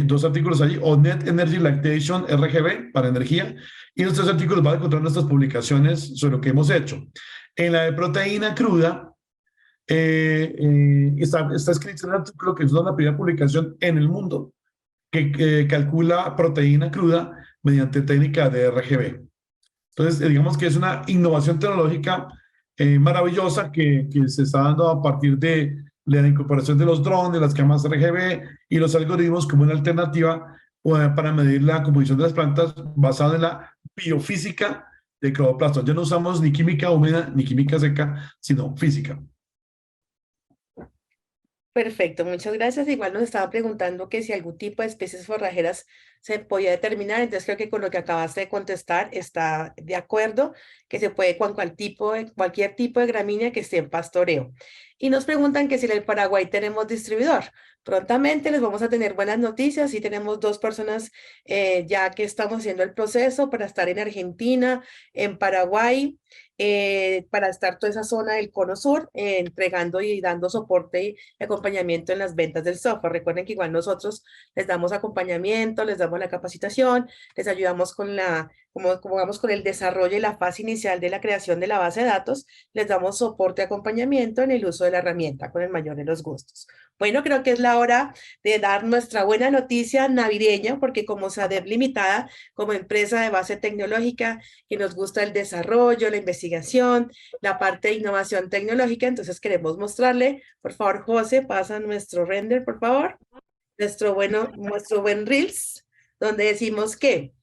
dos artículos allí, o Net Energy Lactation RGB para energía, y en estos artículos van a encontrar nuestras publicaciones sobre lo que hemos hecho. En la de proteína cruda, está escrito en un artículo que es la primera publicación en el mundo que calcula proteína cruda mediante técnica de RGB. Entonces, digamos que es una innovación tecnológica maravillosa que se está dando a partir de la incorporación de los drones, de las cámaras RGB y los algoritmos como una alternativa para medir la composición de las plantas basada en la biofísica de cloroplasto. Ya no usamos ni química húmeda ni química seca, sino física. Perfecto, muchas gracias. Igual nos estaba preguntando que si algún tipo de especies forrajeras se podía determinar, entonces creo que con lo que acabaste de contestar está de acuerdo, que se puede con cualquier tipo de gramínea que esté en pastoreo. Y nos preguntan que si en el Paraguay tenemos distribuidor. Prontamente les vamos a tener buenas noticias y tenemos dos personas ya que estamos haciendo el proceso para estar en Argentina, en Paraguay, para estar toda esa zona del Cono Sur, entregando y dando soporte y acompañamiento en las ventas del software. Recuerden que igual nosotros les damos acompañamiento, les damos la capacitación, les ayudamos con como vamos con el desarrollo y la fase inicial de la creación de la base de datos, les damos soporte y acompañamiento en el uso de la herramienta con el mayor de los gustos. Bueno, creo que es la hora de dar nuestra buena noticia navideña, porque como SADEP Limitada, como empresa de base tecnológica, que nos gusta el desarrollo, la investigación, la parte de innovación tecnológica, entonces queremos mostrarle, por favor, José, pasa nuestro render, por favor, nuestro buen Reels, donde decimos que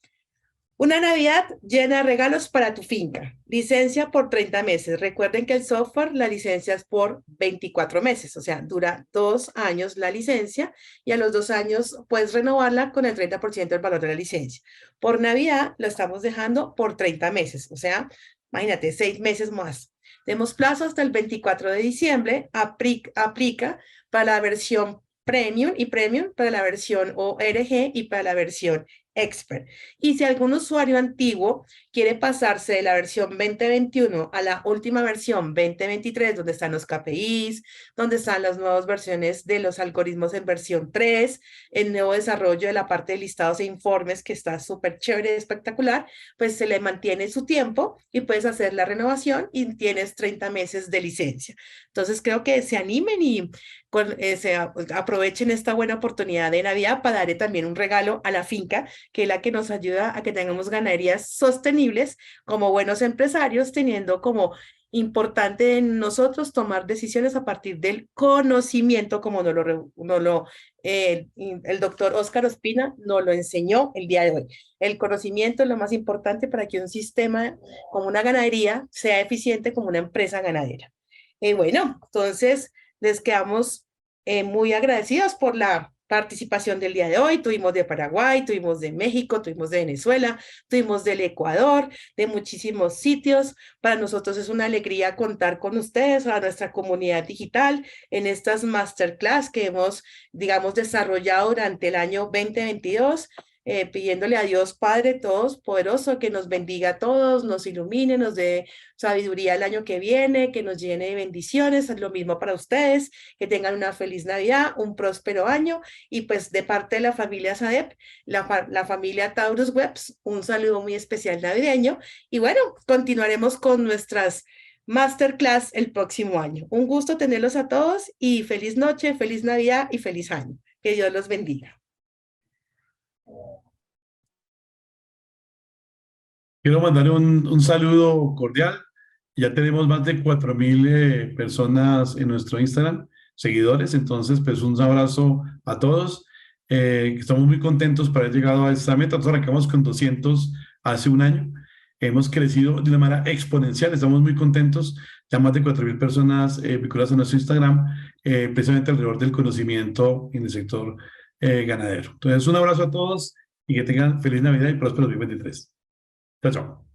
una Navidad llena de regalos para tu finca. Licencia por 30 meses. Recuerden que el software, la licencia es por 24 meses, o sea, dura 2 años la licencia y a los 2 años puedes renovarla con el 30% del valor de la licencia. Por Navidad lo estamos dejando por 30 meses, o sea, imagínate, 6 meses más. Tenemos plazo hasta el 24 de diciembre, aplica para la versión Premium y Premium, para la versión ORG y para la versión Expert. Y si algún usuario antiguo quiere pasarse de la versión 2021 a la última versión 2023, donde están los KPIs, donde están las nuevas versiones de los algoritmos en versión 3, el nuevo desarrollo de la parte de listados e informes, que está súper chévere y espectacular, pues se le mantiene su tiempo y puedes hacer la renovación y tienes 30 meses de licencia. Entonces creo que se animen y aprovechen esta buena oportunidad de Navidad para darle también un regalo a la finca, que es la que nos ayuda a que tengamos ganaderías sostenibles como buenos empresarios, teniendo como importante en nosotros tomar decisiones a partir del conocimiento, como el doctor Óscar Ospina nos lo enseñó el día de hoy. El conocimiento es lo más importante para que un sistema como una ganadería sea eficiente como una empresa ganadera. Bueno, entonces les quedamos muy agradecidos por la participación del día de hoy. Tuvimos de Paraguay, tuvimos de México, tuvimos de Venezuela, tuvimos del Ecuador, de muchísimos sitios. Para nosotros es una alegría contar con ustedes, a nuestra comunidad digital, en estas masterclass que hemos, digamos, desarrollado durante el año 2022. Pidiéndole a Dios Padre Todopoderoso que nos bendiga a todos, nos ilumine, nos dé sabiduría el año que viene, que nos llene de bendiciones. Es lo mismo para ustedes, que tengan una feliz Navidad, un próspero año, y pues de parte de la familia SADEP, la familia Taurus Webs, un saludo muy especial navideño, y bueno, continuaremos con nuestras masterclass el próximo año. Un gusto tenerlos a todos y feliz noche, feliz Navidad y feliz año. Que Dios los bendiga. Quiero mandar un saludo cordial. Ya tenemos más de 4.000 personas en nuestro Instagram, seguidores. Entonces, pues un abrazo a todos. Estamos muy contentos por haber llegado a esta meta. Nosotros arrancamos con 200 hace un año. Hemos crecido de una manera exponencial. Estamos muy contentos. Ya más de 4.000 personas vinculadas a nuestro Instagram, precisamente alrededor del conocimiento en el sector ganadero. Entonces, un abrazo a todos y que tengan feliz Navidad y próspero 2023. Chao, chao.